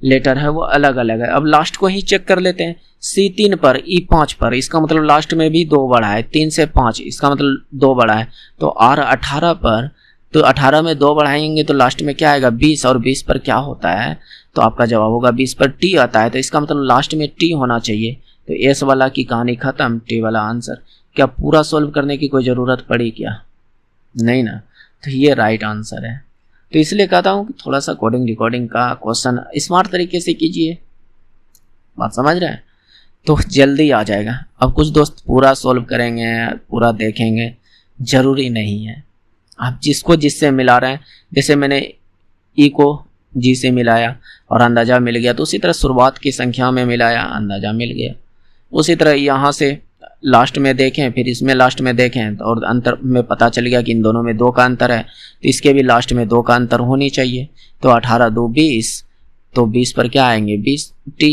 लेटर है वो अलग अलग है। अब लास्ट को ही चेक कर लेते हैं। C3 पर, E5 पर, इसका मतलब लास्ट में भी 2 बढ़ा है, 3 से 5, इसका मतलब 2 बढ़ा है। तो R18 पर, तो 18 में 2 बढ़ाएंगे तो लास्ट में क्या आएगा? 20, और 20 पर क्या होता है? तो आपका जवाब होगा 20 पर T आता है, तो इसका मतलब लास्ट में T होना चाहिए। तो S वाला की कहानी खत्म, T वाला आंसर। क्या पूरा सॉल्व करने की कोई ज़रूरत पड़ी क्या? नहीं ना। तो ये राइट आंसर है। तो इसलिए कहता हूँ कि थोड़ा सा कोडिंग रिकॉर्डिंग का क्वेश्चन स्मार्ट तरीके से कीजिए। बात समझ रहे हैं? तो जल्दी आ जाएगा। अब कुछ दोस्त पूरा सॉल्व करेंगे, पूरा देखेंगे, जरूरी नहीं है। आप जिसको जिससे मिला रहे हैं, जैसे मैंने ई को जी से मिलाया और अंदाज़ा मिल गया, तो उसी तरह शुरुआत की संख्या में मिलाया, अंदाज़ा मिल गया। उसी तरह यहाँ से लास्ट में देखें, फिर इसमें लास्ट में देखें, और अंतर में पता चल गया कि इन दोनों में 2 का अंतर है, तो इसके भी लास्ट में 2 का अंतर होनी चाहिए। तो 18 2 20, तो 20 पर क्या आएंगे? 20 T,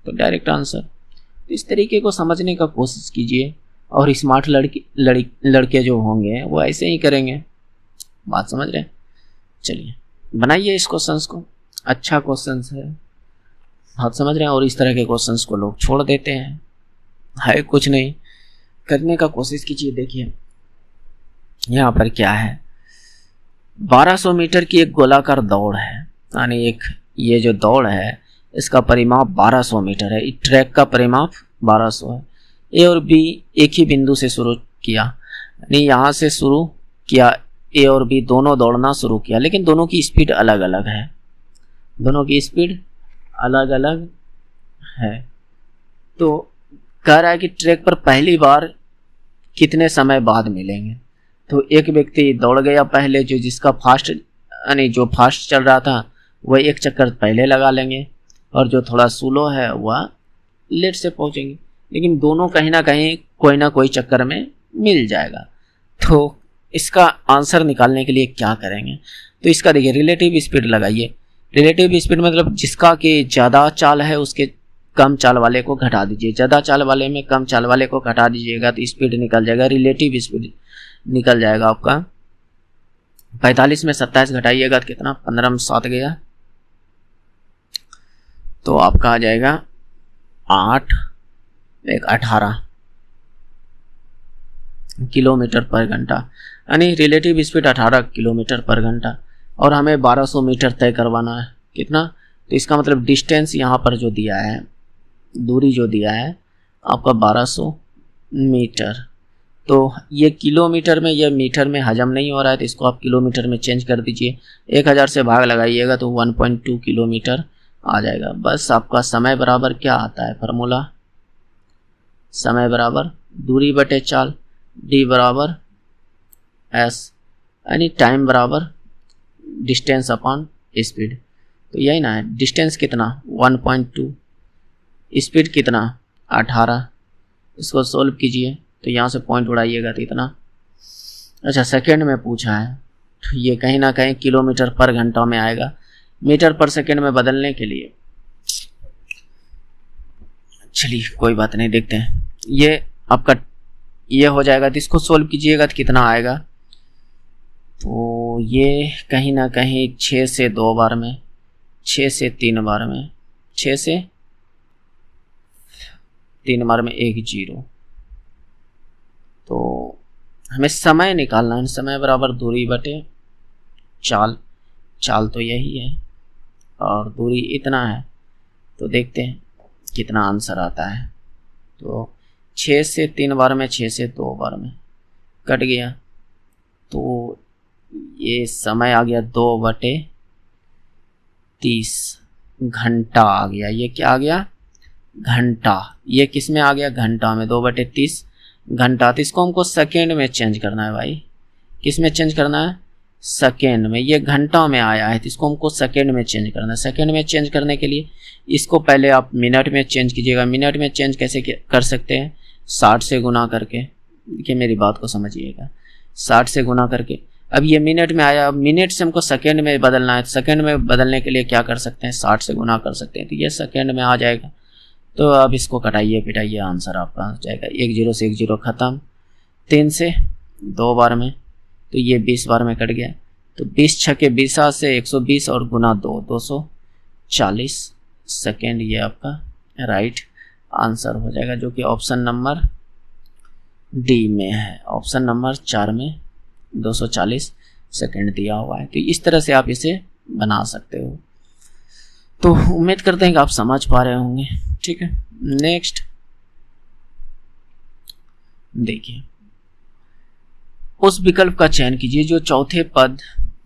तो डायरेक्ट आंसर। तो इस तरीके को समझने का कोशिश कीजिए, और स्मार्ट लड़के जो होंगे वो ऐसे ही करेंगे। बात समझ रहे हैं? चलिए बनाइए इस क्वेश्चंस को, अच्छा क्वेश्चंस है। बात समझ रहे हैं? और इस तरह के क्वेश्चंस को लोग छोड़ देते हैं, है कुछ नहीं, करने का कोशिश कीजिए। देखिए यहाँ पर क्या है, 1200 मीटर की एक गोलाकार दौड़ है, यानी एक ये जो दौड़ है इसका परिमाप 1200 मीटर है। ट्रैक का परिमाप 1200 है। ए और बी एक ही बिंदु से शुरू किया, यानी यहाँ से शुरू किया, ए और बी दोनों दौड़ना शुरू किया, लेकिन दोनों की स्पीड अलग अलग है, दोनों की स्पीड अलग अलग है। तो कह रहा है कि ट्रैक पर पहली बार कितने समय बाद मिलेंगे। तो एक व्यक्ति दौड़ गया पहले, जो जिसका फास्ट, यानी जो फास्ट चल रहा था वह 1 चक्कर पहले लगा लेंगे, और जो थोड़ा स्लो है वह लेट से पहुंचेंगे, लेकिन दोनों कहीं ना कोई चक्कर में मिल जाएगा। तो इसका आंसर निकालने के लिए क्या करेंगे? तो इसका देखिए रिलेटिव स्पीड लगाइए। रिलेटिव स्पीड मतलब जिसका कि ज़्यादा चाल है उसके कम चाल वाले को घटा दीजिए, ज़्यादा चाल वाले में कम चाल वाले को घटा दीजिएगा तो स्पीड निकल जाएगा, रिलेटिव स्पीड निकल जाएगा आपका। 45 में 27 घटाइएगा तो कितना? 15 में 7 गया, तो आपका आ जाएगा 8 एक 18 किलोमीटर पर घंटा, यानी रिलेटिव स्पीड 18 किलोमीटर पर घंटा। और हमें 1200 मीटर तय करवाना है, कितना? तो इसका मतलब डिस्टेंस यहाँ पर जो दिया है, दूरी जो दिया है आपका 1200 मीटर। तो ये किलोमीटर में, ये मीटर में हजम नहीं हो रहा है, तो इसको आप किलोमीटर में चेंज कर दीजिए। 1000 से भाग लगाइएगा तो 1.2 किलोमीटर आ जाएगा। बस आपका समय बराबर क्या आता है फॉर्मूला? समय बराबर दूरी बटे चाल, डी बराबर एस, यानी टाइम बराबर डिस्टेंस अपॉन स्पीड। तो यही ना है, डिस्टेंस कितना? 1.2, स्पीड कितना? 18। इसको सोल्व कीजिए तो यहाँ से पॉइंट उड़ाइएगा तो इतना। अच्छा सेकेंड में पूछा है, तो ये कहीं ना कहीं किलोमीटर पर घंटा में आएगा, मीटर पर सेकेंड में बदलने के लिए। चलिए कोई बात नहीं, देखते हैं। ये आपका ये हो जाएगा, तो इसको सोल्व कीजिएगा तो कितना आएगा? तो ये कहीं ना कहीं 6 से 2 बार में, 6 से 3 बार में, 6 से 3 बार में 1 0। तो हमें समय निकालना है, समय बराबर दूरी बटे चाल। चाल तो यही है और दूरी इतना है, तो देखते हैं कितना आंसर आता है। तो 6 से 3 बार में, 6 से 2 बार में कट गया, तो ये समय आ गया 2/30 घंटा आ गया। ये क्या आ गया? घंटा। ये किस में आ गया? घंटा में। 2/30 घंटा। तो इसको हमको सेकेंड में चेंज करना है भाई। किस में चेंज करना है? सेकेंड में। ये घंटा में आया है तो इसको हमको सेकेंड में चेंज करना है। सेकेंड में चेंज करने के लिए इसको पहले आप मिनट में चेंज कीजिएगा। मिनट में चेंज कैसे कर सकते हैं? 60 से गुना करके। देखिए मेरी बात को समझिएगा, 60 से गुना करके। अब ये मिनट में आया, अब मिनट से हमको सेकेंड में बदलना है। सेकेंड में बदलने के लिए क्या कर सकते हैं? 60 से गुना कर सकते हैं, तो ये सेकेंड में आ जाएगा। तो अब इसको कटाइए पिटाइए, आंसर आपका आ जाएगा। 1 0 से 1 0 खत्म। 3 से 2 बार में, तो ये 20 बार में कट गया। तो 20 छके 20 से 120 और गुना 2 240 सेकेंड। ये आपका राइट आंसर हो जाएगा, जो कि ऑप्शन नंबर डी में है। ऑप्शन नंबर 4 में 240 सेकेंड दिया हुआ है। तो इस तरह से आप इसे बना सकते हो। तो उम्मीद करते हैं कि आप समझ पा रहे होंगे। ठीक है, नेक्स्ट देखिए, उस विकल्प का चयन कीजिए जो चौथे पद,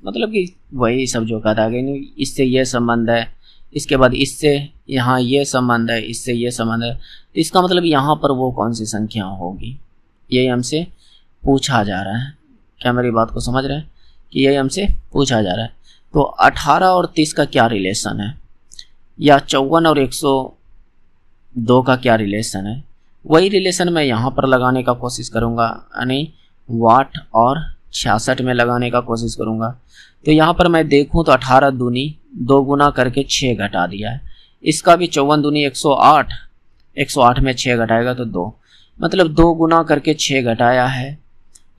मतलब कि वही सब जो कहा गया, इससे ये संबंध है, इसके बाद इससे यहाँ ये संबंध है, इससे ये संबंध है। तो इसका मतलब यहाँ पर वो कौन सी संख्या होगी, यही हमसे पूछा जा रहा है। क्या मेरी बात को समझ रहे हैं कि यही हमसे पूछा जा रहा है। तो 18 और 30 का क्या रिलेशन है, या 54 और 102 का क्या रिलेशन है, वही रिलेशन मैं यहाँ पर लगाने का कोशिश करूँगा, यानी वाट और 66 में लगाने का कोशिश करूँगा। तो यहाँ पर मैं देखूँ तो 18 दूनी 2 गुना करके 6 घटा दिया है। इसका भी 54 दूनी 108, 108 में 6 घटाएगा तो 2, मतलब 2 गुना करके 6 घटाया है।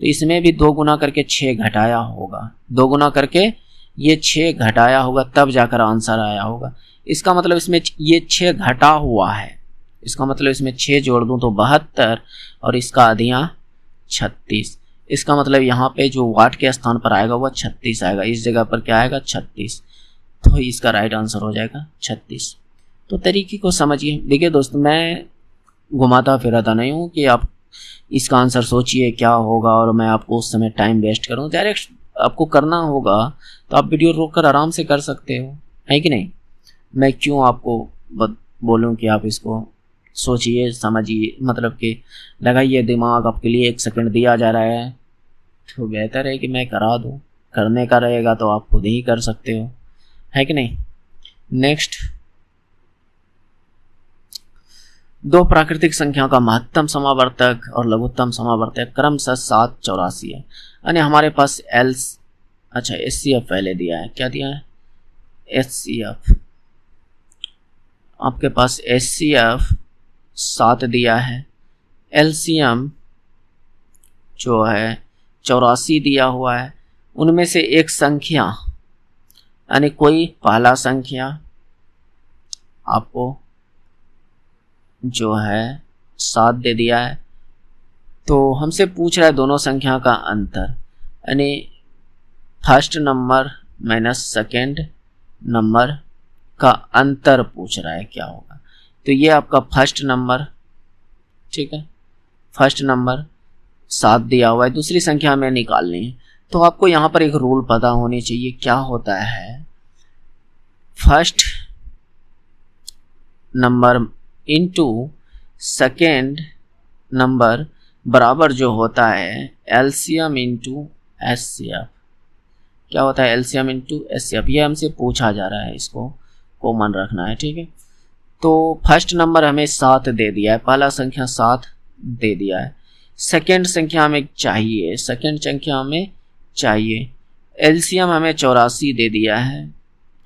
तो इसमें भी 2 गुना करके 6 घटाया होगा, 2 गुना करके ये 6 घटाया होगा, तब जाकर आंसर आया होगा। इसका मतलब इसमें ये 6 घटा हुआ है, इसका मतलब इसमें 6 जोड़ दूं तो 72 और इसका आधियाँ 36। इसका मतलब यहाँ पे जो वाट के स्थान पर आएगा वह 36 आएगा, इस जगह पर क्या आएगा? 36। तो इसका राइट आंसर हो जाएगा 36। तो तरीके को समझिए। देखिए दोस्तों, मैं घुमाता फिराता नहीं हूँ कि आप इसका आंसर सोचिए क्या होगा और मैं आपको उस समय टाइम वेस्ट करूँ। डायरेक्ट आपको करना होगा तो आप वीडियो रोक कर आराम से कर सकते हो, है कि नहीं। मैं क्यों आपको बोलूँ कि आप इसको सोचिए समझिए, मतलब कि लगाइए दिमाग, आपके लिए 1 सेकंड दिया जा रहा है तो बेहतर है कि मैं करा दूँ। करने का रहेगा तो आप खुद ही कर सकते हो, है कि नहीं। नेक्स्ट, 2 प्राकृतिक संख्या का महत्तम समावर्तक और लघुत्तम समावर्तक क्रमशः 7 84 है। यानी हमारे पास HCF पहले दिया है। क्या दिया है? HCF। आपके पास HCF 7 दिया है, LCM जो है 84 दिया हुआ है। उनमें से एक संख्या, यानी कोई पहला संख्या आपको जो है 7 दे दिया है। तो हमसे पूछ रहा है दोनों संख्या का अंतर, यानी first number minus second number का अंतर पूछ रहा है क्या होगा। तो ये आपका फर्स्ट नंबर, ठीक है, फर्स्ट नंबर 7 दिया हुआ है, दूसरी संख्या हमें निकालनी है। तो आपको यहाँ पर एक रूल पता होनी चाहिए। क्या होता है? First number into second number बराबर जो होता है LCM इंटू HCF। क्या होता है? LCM into HCF। ये हमसे पूछा जा रहा है, इसको कॉमन रखना है, ठीक है। तो फर्स्ट नंबर हमें 7 दे दिया है, पहला संख्या 7 दे दिया है। सेकेंड संख्या हमें चाहिए, सेकेंड संख्या हमें चाहिए। LCM हमें 84 दे दिया है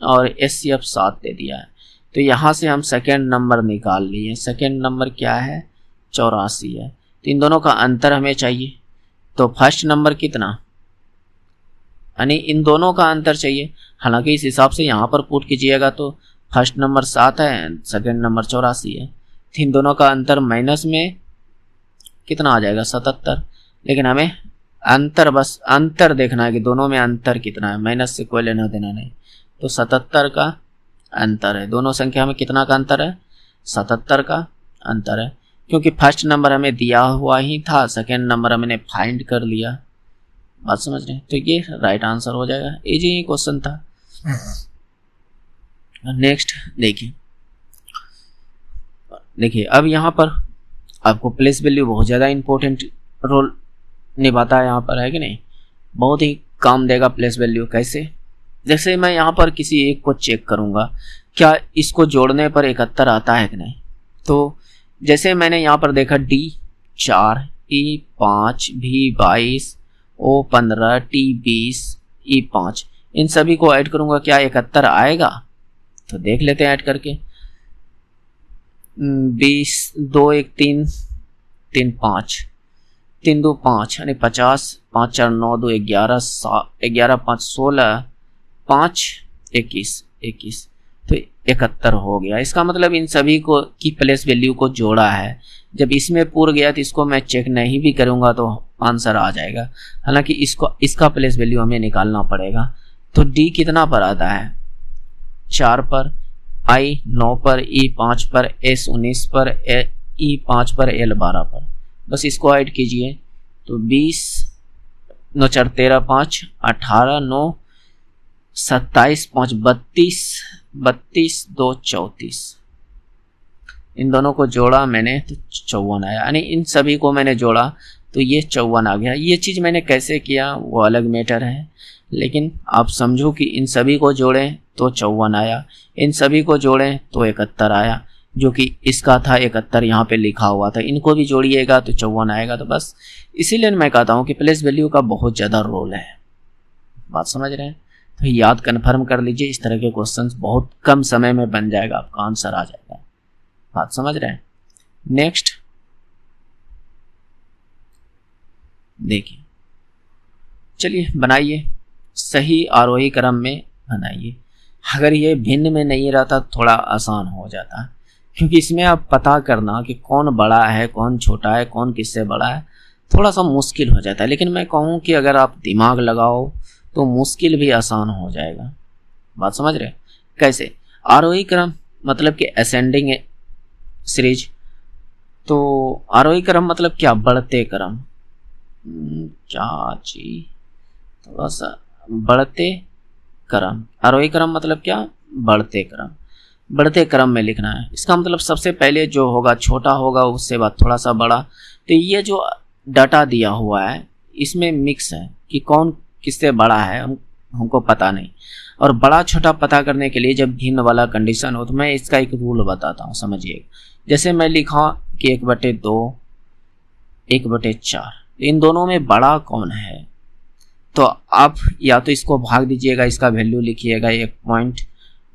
और HCF 7 दे दिया है। तो यहाँ से हम सेकेंड नंबर निकाल लिए। सेकेंड नंबर क्या है? 84 है। तो इन दोनों का अंतर हमें चाहिए। तो फर्स्ट नंबर कितना, यानी इन दोनों का अंतर चाहिए। हालांकि इस हिसाब से यहाँ पर पुट कीजिएगा तो फर्स्ट नंबर 7 है, सेकेंड नंबर 84 है। तो इन दोनों का अंतर माइनस में कितना आ जाएगा? 77। लेकिन हमें अंतर, बस अंतर देखना है कि दोनों में अंतर कितना है, माइनस से कोई लेना देना नहीं। तो 77 का अंतर है। दोनों संख्या में कितना का अंतर है? 77 का अंतर है। क्योंकि फर्स्ट नंबर हमें दिया हुआ ही था, सेकेंड नंबर हमने फाइंड कर लिया। बात समझ रहे हैं? तो ये राइट आंसर हो जाएगा। इजी ही क्वेश्चन था। नेक्स्ट देखिए अब यहाँ पर आपको प्लेस वैल्यू बहुत ज़्यादा इंपॉर्टेंट रोल निभाता है यहाँ पर, है कि नहीं? बहुत ही काम देगा प्लेस वैल्यू। कैसे? जैसे मैं यहाँ पर किसी एक को चेक करूँगा, क्या इसको जोड़ने पर 71 आता है कि नहीं? तो जैसे मैंने यहाँ पर देखा D4, E5, V22, O15, T20, E5, इन सभी को ऐड करूँगा, क्या 71 आएगा? तो देख लेते हैं ऐड करके। 20, 2 1 3 3 5, 3 2 5 यानी 50, 5 4 9 2 11, 11 5 16, 5 21, तो 71 हो गया। इसका मतलब इन सभी को की प्लेस वैल्यू को जोड़ा है। जब इसमें पूर गया तो इसको मैं चेक नहीं भी करूंगा तो आंसर आ जाएगा। हालांकि इसका प्लेस वैल्यू हमें निकालना पड़ेगा। तो D कितना पर आता है? 4 पर, I 9 पर, E 5 पर, S 19 पर, E 5 पर, L 12 पर। बस इसको ऐड कीजिए तो 20 9 4 13 5 18 9 27 5 32 32 2 34। इन दोनों को जोड़ा मैंने तो 54 आया। यानी इन सभी को मैंने जोड़ा तो ये 54 आ गया। ये चीज़ मैंने कैसे किया वो अलग मैटर है, लेकिन आप समझो कि इन सभी को जोड़ें तो 54 आया, इन सभी को जोड़ें तो 71 आया, जो कि इसका था 71 यहाँ पे लिखा हुआ था। इनको भी जोड़िएगा तो 54 आएगा। तो बस इसीलिए मैं कहता हूँ कि प्लेस वैल्यू का बहुत ज़्यादा रोल है। बात समझ रहे हैं? तो याद कन्फर्म कर लीजिए। इस तरह के क्वेश्चंस बहुत कम समय में बन जाएगा, आपका आंसर आ जाएगा। बात समझ रहे हैं? नेक्स्ट देखिए, चलिए बनाइए। सही आरोही क्रम में बनाइए। अगर ये भिन्न में नहीं रहता तो थोड़ा आसान हो जाता, क्योंकि इसमें आप पता करना कि कौन बड़ा है कौन छोटा है कौन किससे बड़ा है थोड़ा सा मुश्किल हो जाता है। लेकिन मैं कहूँ कि अगर आप दिमाग लगाओ तो मुश्किल भी आसान हो जाएगा। बात समझ रहे? कैसे? आरोही क्रम मतलब कि असेंडिंग सीरीज। तो आरोही क्रम मतलब क्या? बढ़ते क्रम। चाची थोड़ा सा बढ़ते क्रम। आरोही क्रम मतलब क्या? बढ़ते क्रम। बढ़ते क्रम में लिखना है। इसका मतलब सबसे पहले जो होगा छोटा होगा, उससे बाद थोड़ा सा बड़ा। तो ये जो डाटा दिया हुआ है इसमें मिक्स है कि कौन किससे बड़ा है, हमको पता नहीं। और बड़ा छोटा पता करने के लिए जब भिन्न वाला कंडीशन हो तो मैं इसका एक रूल बताता हूँ, समझिए। जैसे मैं लिखा कि 1/2 1/4, इन दोनों में बड़ा कौन है? तो आप या तो इसको भाग दीजिएगा, इसका वैल्यू लिखिएगा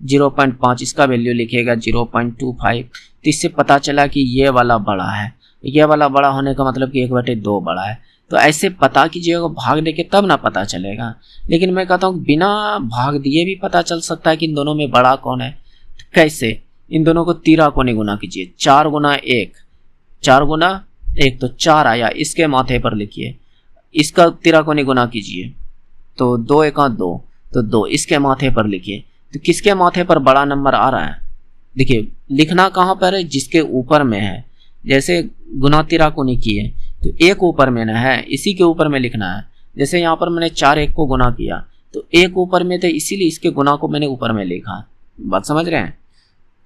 0.5, इसका वैल्यू लिखिएगा 0.25। तो इससे पता चला कि ये वाला बड़ा है। ये वाला बड़ा होने का मतलब कि 1/2 बड़ा है। तो ऐसे पता कीजिएगा, भाग देके तब ना पता चलेगा। लेकिन मैं कहता हूँ बिना भाग दिए भी पता चल सकता है कि इन दोनों में बड़ा कौन है। तो कैसे? इन दोनों को 13 को नहीं गुना कीजिए। 4 गुना 1, 4 गुना 1 तो 4 आया, इसके माथे पर लिखिए। इसका 13 को नहीं गुना कीजिए तो 2 1 2 तो 2, इसके माथे पर लिखिए। तो किसके माथे पर बड़ा नंबर आ रहा है? देखिए लिखना कहाँ पर है? जिसके ऊपर में है। जैसे गुना 13 को नहीं किए तो 1 ऊपर में ना है, इसी के ऊपर में लिखना है। जैसे यहाँ पर मैंने 4 1 को गुना किया तो 1 ऊपर में थे, इसीलिए इसके गुना को मैंने ऊपर में लिखा। बात समझ रहे हैं?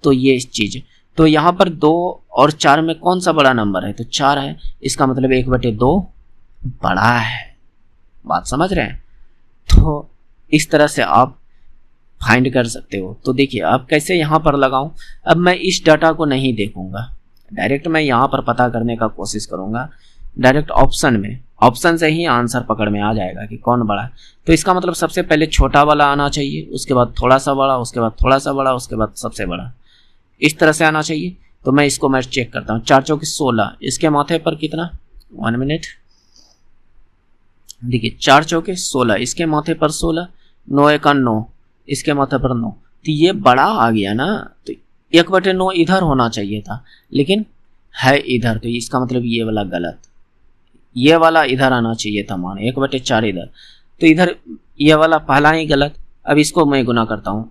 तो ये इस चीज। तो यहाँ पर 2 और 4 में कौन सा बड़ा नंबर है? तो 4 है। इसका मतलब 1/2 बड़ा है। बात समझ रहे हैं? तो इस तरह से आप फाइंड कर सकते हो। तो देखिए अब कैसे यहाँ पर लगाऊं। अब मैं इस डाटा को नहीं देखूंगा, डायरेक्ट मैं यहाँ पर पता करने का कोशिश करूंगा। डायरेक्ट ऑप्शन से ही आंसर पकड़ में आ जाएगा कि कौन बड़ा है। तो इसका मतलब सबसे पहले छोटा वाला आना चाहिए, उसके बाद थोड़ा सा बड़ा, उसके बाद थोड़ा सा बड़ा, उसके बाद सबसे बड़ा, इस तरह से आना चाहिए। तो मैं इसको मैं चेक करता हूँ। 4 चौके 16, इसके माथे पर कितना? 1 मिनट। देखिए 4 चौके 16, इसके माथे पर 16, 9 1 9, इसके माथे पर 9। तो ये बड़ा आ गया ना। तो 1/9 इधर होना चाहिए था, लेकिन है इधर। तो इसका मतलब ये वाला गलत, ये वाला इधर आना चाहिए था। मान 1/4 इधर, तो इधर ये वाला पहला ही गलत। अब इसको मैं गुना करता हूँ,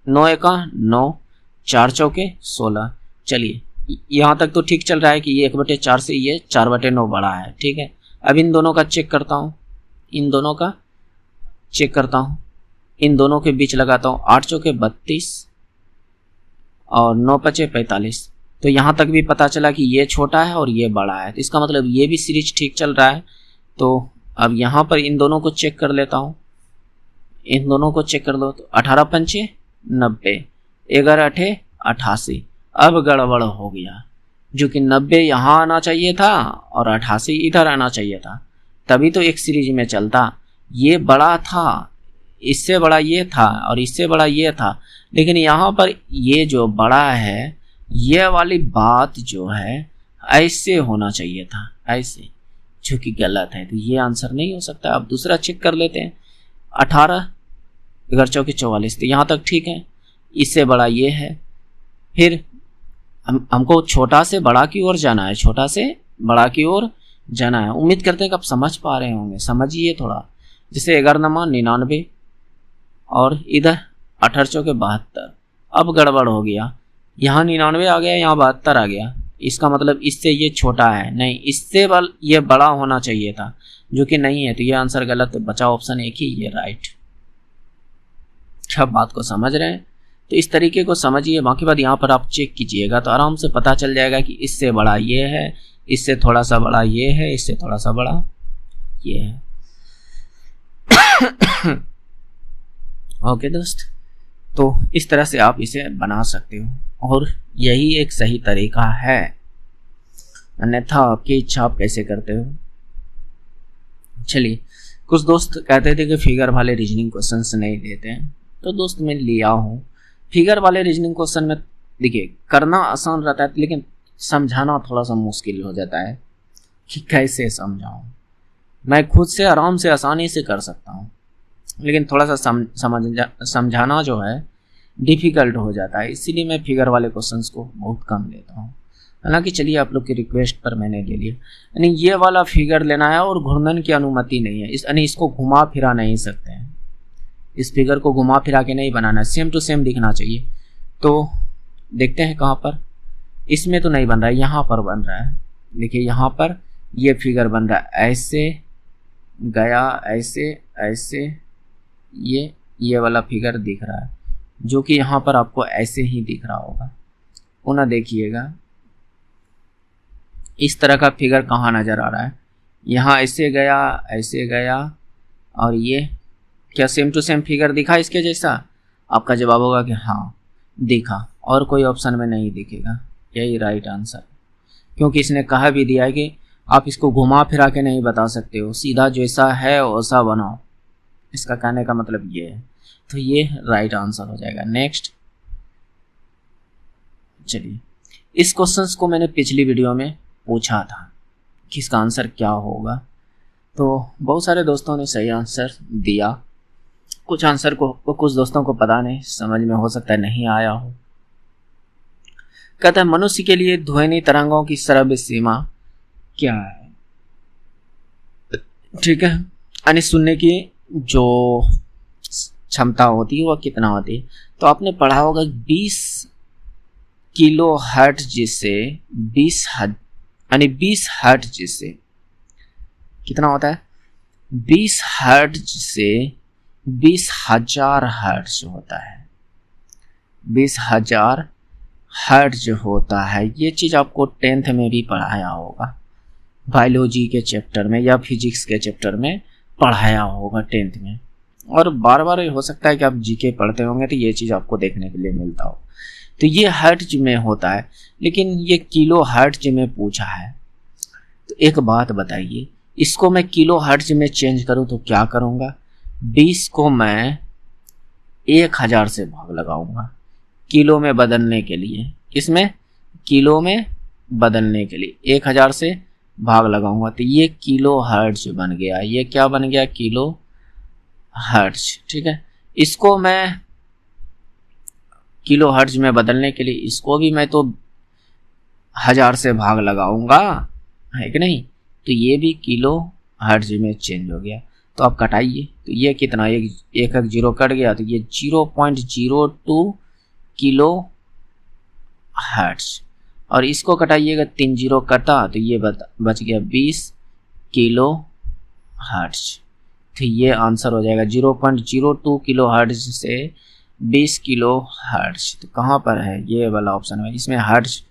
9 एका 9, 4 चौके 16। चलिए यहाँ तक तो ठीक चल रहा है कि ये 1/4 से ये 4/9 बड़ा है, ठीक है। अब इन दोनों का चेक करता हूँ, इन दोनों का चेक करता हूँ, इन दोनों के बीच लगाता हूँ, 8 चौके 32 और 9 पचे 45। तो यहाँ तक भी पता चला कि ये छोटा है और ये बड़ा है, तो इसका मतलब ये भी सीरीज ठीक चल रहा है। तो अब यहाँ पर इन दोनों को चेक कर लेता हूँ, इन दोनों को चेक कर लो, तो 18 पंचे 90, 11 अठे 88। अब गड़बड़ हो गया, जो कि 90 यहाँ आना चाहिए था और 88 इधर आना चाहिए था, तभी तो एक सीरीज में चलता। ये बड़ा था, इससे बड़ा ये था और इससे बड़ा ये था, लेकिन यहाँ पर ये जो बड़ा है, ये वाली बात जो है ऐसे होना चाहिए था, ऐसे, जो कि गलत है। तो ये आंसर नहीं हो सकता। अब दूसरा चेक कर लेते हैं, 18 11 चौके 44, तो यहाँ तक ठीक है, इससे बड़ा ये है। फिर हमको छोटा से बड़ा की ओर जाना है, छोटा से बड़ा की ओर जाना है। उम्मीद करते हैं कि आप समझ पा रहे होंगे, समझिए थोड़ा। जैसे 11 नमा 99 और इधर 18 चौके 72। अब गड़बड़ हो गया, यहाँ 99 आ गया, यहाँ 72 आ गया, इसका मतलब इससे ये छोटा है, नहीं इससे ये बड़ा होना चाहिए था, जो कि नहीं है। तो ये आंसर गलत, बचा ऑप्शन एक ही, ये राइट। सब बात को समझ रहे हैं, तो इस तरीके को समझिए। बाकी बात यहाँ पर आप चेक कीजिएगा तो आराम से पता चल जाएगा कि इससे बड़ा ये है, इससे थोड़ा सा बड़ा ये है, इससे थोड़ा सा बड़ा ये है। ओके दोस्त, तो इस तरह से आप इसे बना सकते हो और यही एक सही तरीका है, अन्यथा आपकी इच्छा आप कैसे करते हो। चलिए, कुछ दोस्त कहते थे कि फिगर वाले रीजनिंग क्वेश्चंस नहीं देते हैं, तो दोस्त मैं लिया हूँ। फिगर वाले रीजनिंग क्वेश्चन में देखिए करना आसान रहता है, लेकिन समझाना थोड़ा सा मुश्किल हो जाता है कि कैसे समझाऊं। मैं खुद से आराम से आसानी से कर सकता हूँ, लेकिन थोड़ा सा समझाना जो है डिफ़िकल्ट हो जाता है, इसीलिए मैं फिगर वाले क्वेश्चंस को बहुत कम लेता हूँ। हालांकि चलिए आप लोग की रिक्वेस्ट पर मैंने ले लिया। यानी ये वाला फिगर लेना है और घूर्णन की अनुमति नहीं है, यानी इसको घुमा फिरा नहीं सकते हैं, इस फिगर को घुमा फिरा के नहीं बनाना है, सेम टू सेम दिखना चाहिए। तो देखते हैं कहाँ पर, इसमें तो नहीं बन रहा है, यहाँ पर बन रहा है। देखिए यहाँ पर ये फिगर बन रहा है, ऐसे गया, ऐसे ऐसे, ये वाला फिगर दिख रहा है, जो कि यहाँ पर आपको ऐसे ही दिख रहा होगा। पुनः देखिएगा इस तरह का फिगर कहाँ नज़र आ रहा है, यहाँ ऐसे गया और ये क्या सेम टू सेम फिगर दिखा इसके जैसा? आपका जवाब होगा कि हाँ दिखा, और कोई ऑप्शन में नहीं दिखेगा, यही राइट आंसर। क्योंकि इसने कहा भी दिया है कि आप इसको घुमा फिरा के नहीं बता सकते हो, सीधा जैसा है वैसा बनाओ, इसका कहने का मतलब ये है। तो ये राइट आंसर हो जाएगा। नेक्स्ट, चलिए इस क्वेश्चंस को मैंने पिछली वीडियो में पूछा था कि इसका आंसर क्या होगा, तो बहुत सारे दोस्तों ने सही आंसर दिया, कुछ आंसर को कुछ दोस्तों को पता नहीं, समझ में हो सकता है नहीं आया हो। कहता है मनुष्य के लिए ध्वनि तरंगों की श्रव्य सीमा क्या है? ठीक है, यानी सुनने की जो क्षमता होती है वह कितना होती है? तो आपने पढ़ा होगा 20 किलो हर्ट्ज से 20 हर्ट्ज से कितना होता है? 20 हर्ट्ज से 20,000 हर्ट्ज होता है, 20,000 हर्ट्ज होता है। ये चीज़ आपको 10th में भी पढ़ाया होगा, बायोलॉजी के चैप्टर में या फिजिक्स के चैप्टर में पढ़ाया होगा 10th में, और बार बार हो सकता है कि आप जीके पढ़ते होंगे तो ये चीज़ आपको देखने के लिए मिलता हो। तो ये हर्ट्ज में होता है, लेकिन ये किलो हर्ट्ज में पूछा है। तो एक बात बताइए, इसको मैं किलो हर्ट्ज में चेंज करूं तो क्या करूंगा? 20 को मैं 1000 से भाग लगाऊंगा किलो में बदलने के लिए, इसमें किलो में बदलने के लिए 1000 से भाग लगाऊंगा, तो ये किलो हर्ट्ज बन गया। ये क्या बन गया? Kilo hertz. ठीक है, इसको मैं किलो हर्ट्ज में बदलने के लिए इसको भी मैं तो 1000 से भाग लगाऊंगा, है कि नहीं? तो ये भी किलो हर्ट्ज में चेंज हो गया। तो आप कटाइए, तो ये कितना, एक जीरो कट गया तो ये 0.02 किलो हर्ट्ज, और इसको कटाइएगा 3 जीरो कटा तो ये बच गया 20 किलो हर्ट्ज। तो ये आंसर हो जाएगा 0.02 किलो हर्ट्ज से 20 किलो हर्ट्ज। तो कहाँ पर है, ये वाला ऑप्शन है, इसमें हर्ट्ज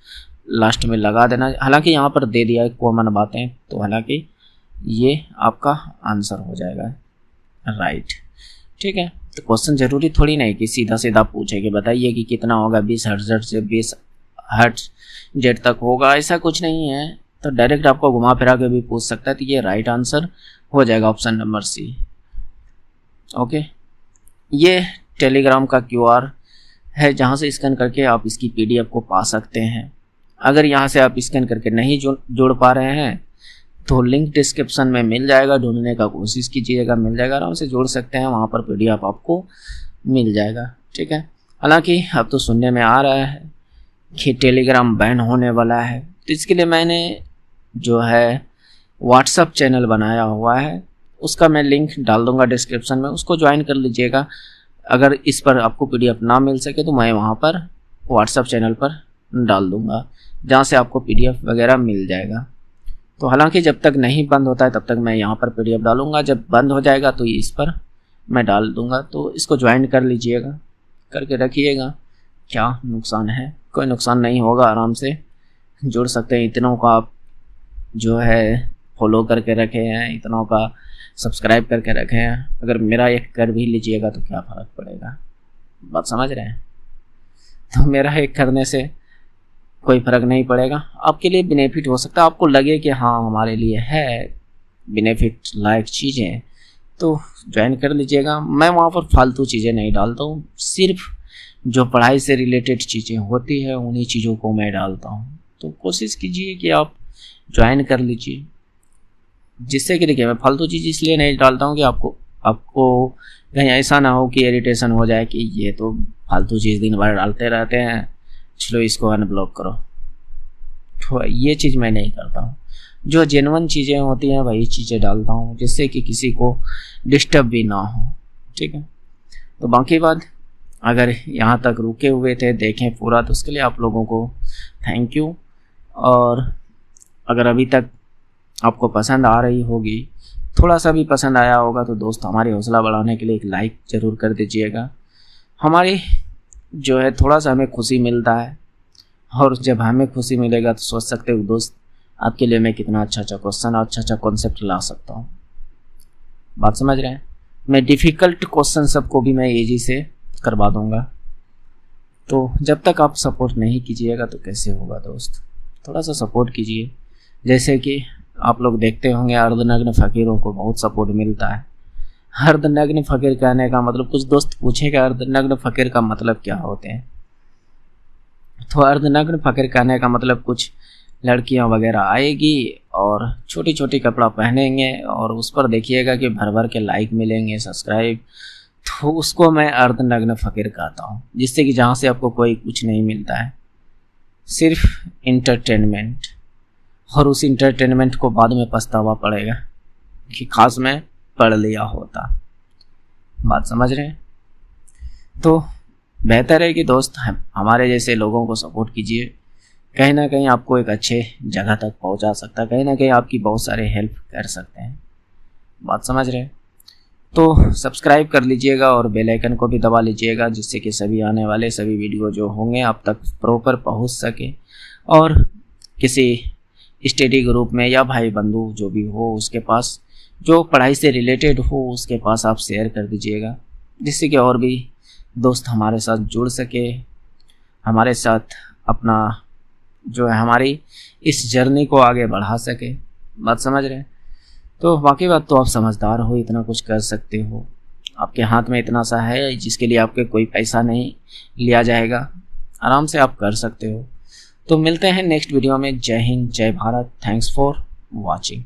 लास्ट में लगा देना। हालांकि यहाँ पर दे दिया है कॉमन बातें, तो हालांकि ये आपका आंसर हो जाएगा राइट। ठीक है, तो क्वेश्चन जरूरी थोड़ी नहीं कि सीधा सीधा पूछे कि बताइए कि कितना होगा 20 हर्ट्ज से 20 हर्ट्ज जेड तक होगा, ऐसा कुछ नहीं है। तो डायरेक्ट आपको घुमा फिरा के भी पूछ सकता है। तो ये राइट आंसर हो जाएगा ऑप्शन नंबर सी। ओके, ये टेलीग्राम का QR है जहाँ से स्कैन करके आप इसकी PDF को पा सकते हैं। अगर यहाँ से आप स्कैन करके नहीं जोड़ पा रहे हैं तो लिंक डिस्क्रिप्शन में मिल जाएगा, ढूंढने का कोशिश कीजिएगा, मिल जाएगा, आराम से जोड़ सकते हैं, वहाँ पर PDF आपको मिल जाएगा। ठीक है, हालांकि अब तो सुनने में आ रहा है कि टेलीग्राम बैन होने वाला है, तो इसके लिए मैंने जो है व्हाट्सएप चैनल बनाया हुआ है, उसका मैं लिंक डाल दूंगा डिस्क्रिप्शन में, उसको ज्वाइन कर लीजिएगा। अगर इस पर आपको PDF ना मिल सके तो मैं वहाँ पर व्हाट्सएप चैनल पर डाल दूंगा, जहाँ से आपको PDF वगैरह मिल जाएगा। तो हालांकि जब तक नहीं बंद होता है तब तक मैं यहाँ पर PDF डालूंगा, जब बंद हो जाएगा तो इस पर मैं डाल दूंगा। तो इसको ज्वाइन कर लीजिएगा, करके रखिएगा, क्या नुकसान है, कोई नुकसान नहीं होगा, आराम से जुड़ सकते हैं। इतनों का आप जो है फॉलो करके रखे हैं, इतनों का सब्सक्राइब करके रखे हैं, अगर मेरा एक कर भी लीजिएगा तो क्या फ़र्क पड़ेगा, बात समझ रहे हैं। तो मेरा एक करने से कोई फ़र्क नहीं पड़ेगा, आपके लिए बेनिफिट हो सकता है, आपको लगे कि हाँ हमारे लिए है बेनिफिट लायक चीज़ें, तो ज्वाइन कर लीजिएगा। मैं वहाँ पर फालतू चीज़ें नहीं डालता हूँ, सिर्फ जो पढ़ाई से रिलेटेड चीज़ें होती है उन्हीं चीज़ों को मैं डालता हूँ। तो कोशिश कीजिए कि आप ज्वाइन कर लीजिए, जिससे कि देखिए मैं फालतू चीज़ इसलिए नहीं डालता हूँ कि आपको कहीं ऐसा ना हो कि इरिटेशन हो जाए कि ये तो फालतू चीज़ दिन भर डालते रहते हैं, चलो इसको अनब्लॉक करो। तो ये चीज़ मैं नहीं करता हूँ, जो जेन्युइन चीज़ें होती हैं वही चीज़ें डालता हूँ, जिससे कि किसी को डिस्टर्ब भी ना हो। ठीक है, तो बाकी बात, अगर यहाँ तक रुके हुए थे, देखें पूरा, तो उसके लिए आप लोगों को थैंक यू। और अगर अभी तक आपको पसंद आ रही होगी, थोड़ा सा भी पसंद आया होगा, तो दोस्त हमारी हौसला बढ़ाने के लिए एक लाइक ज़रूर कर दीजिएगा। हमारी जो है थोड़ा सा हमें खुशी मिलता है, और जब हमें खुशी मिलेगा तो सोच सकते हो दोस्त आपके लिए मैं कितना अच्छा क्वेश्चन और अच्छा कॉन्सेप्ट ला सकता हूँ। बात समझ रहे हैं, मैं डिफ़िकल्ट क्वेश्चन सबको भी मैं ईजी से करवा दूँगा। तो जब तक आप सपोर्ट नहीं कीजिएगा तो कैसे होगा दोस्त, थोड़ा सा सपोर्ट कीजिए। जैसे कि आप लोग देखते होंगे अर्धनग्न फ़कीरों को बहुत सपोर्ट मिलता है। अर्धनग्न फ़कीर कहने का मतलब, कुछ दोस्त पूछेगा अर्धनग्न फ़कीर का मतलब क्या होते हैं, तो अर्धनग्न फ़कीर कहने का मतलब कुछ लड़कियां वगैरह आएगी और छोटी छोटी कपड़ा पहनेंगे और उस पर देखिएगा कि भर भर के लाइक मिलेंगे, सब्सक्राइब, तो उसको मैं अर्धनग्न फ़कीर कहता हूँ। जिससे कि जहाँ से आपको कोई कुछ नहीं मिलता है, सिर्फ इंटरटेनमेंट, और उस इंटरटेनमेंट को बाद में पछतावा पड़ेगा कि खास में पढ़ लिया होता। बात समझ रहे हैं, तो बेहतर है कि दोस्त हमारे जैसे लोगों को सपोर्ट कीजिए, कहीं ना कहीं आपको एक अच्छे जगह तक पहुंचा सकता है, कहीं ना कहीं आपकी बहुत सारे हेल्प कर सकते हैं। बात समझ रहे हैं, तो सब्सक्राइब कर लीजिएगा और बेल आइकन को भी दबा लीजिएगा, जिससे कि सभी आने वाले सभी वीडियो जो होंगे आप तक प्रॉपर पहुंच सके। और किसी स्टडी ग्रुप में या भाई बंधु जो भी हो उसके पास, जो पढ़ाई से रिलेटेड हो उसके पास आप शेयर कर दीजिएगा, जिससे कि और भी दोस्त हमारे साथ जुड़ सके, हमारे साथ अपना जो है हमारी इस जर्नी को आगे बढ़ा सके। बात समझ रहे हैं, तो बाकी बात तो आप समझदार हो, इतना कुछ कर सकते हो, आपके हाथ में इतना सा है जिसके लिए आपके कोई पैसा नहीं लिया जाएगा, आराम से आप कर सकते हो। तो मिलते हैं नेक्स्ट वीडियो में। जय हिंद, जय भारत, थैंक्स फॉर वॉचिंग।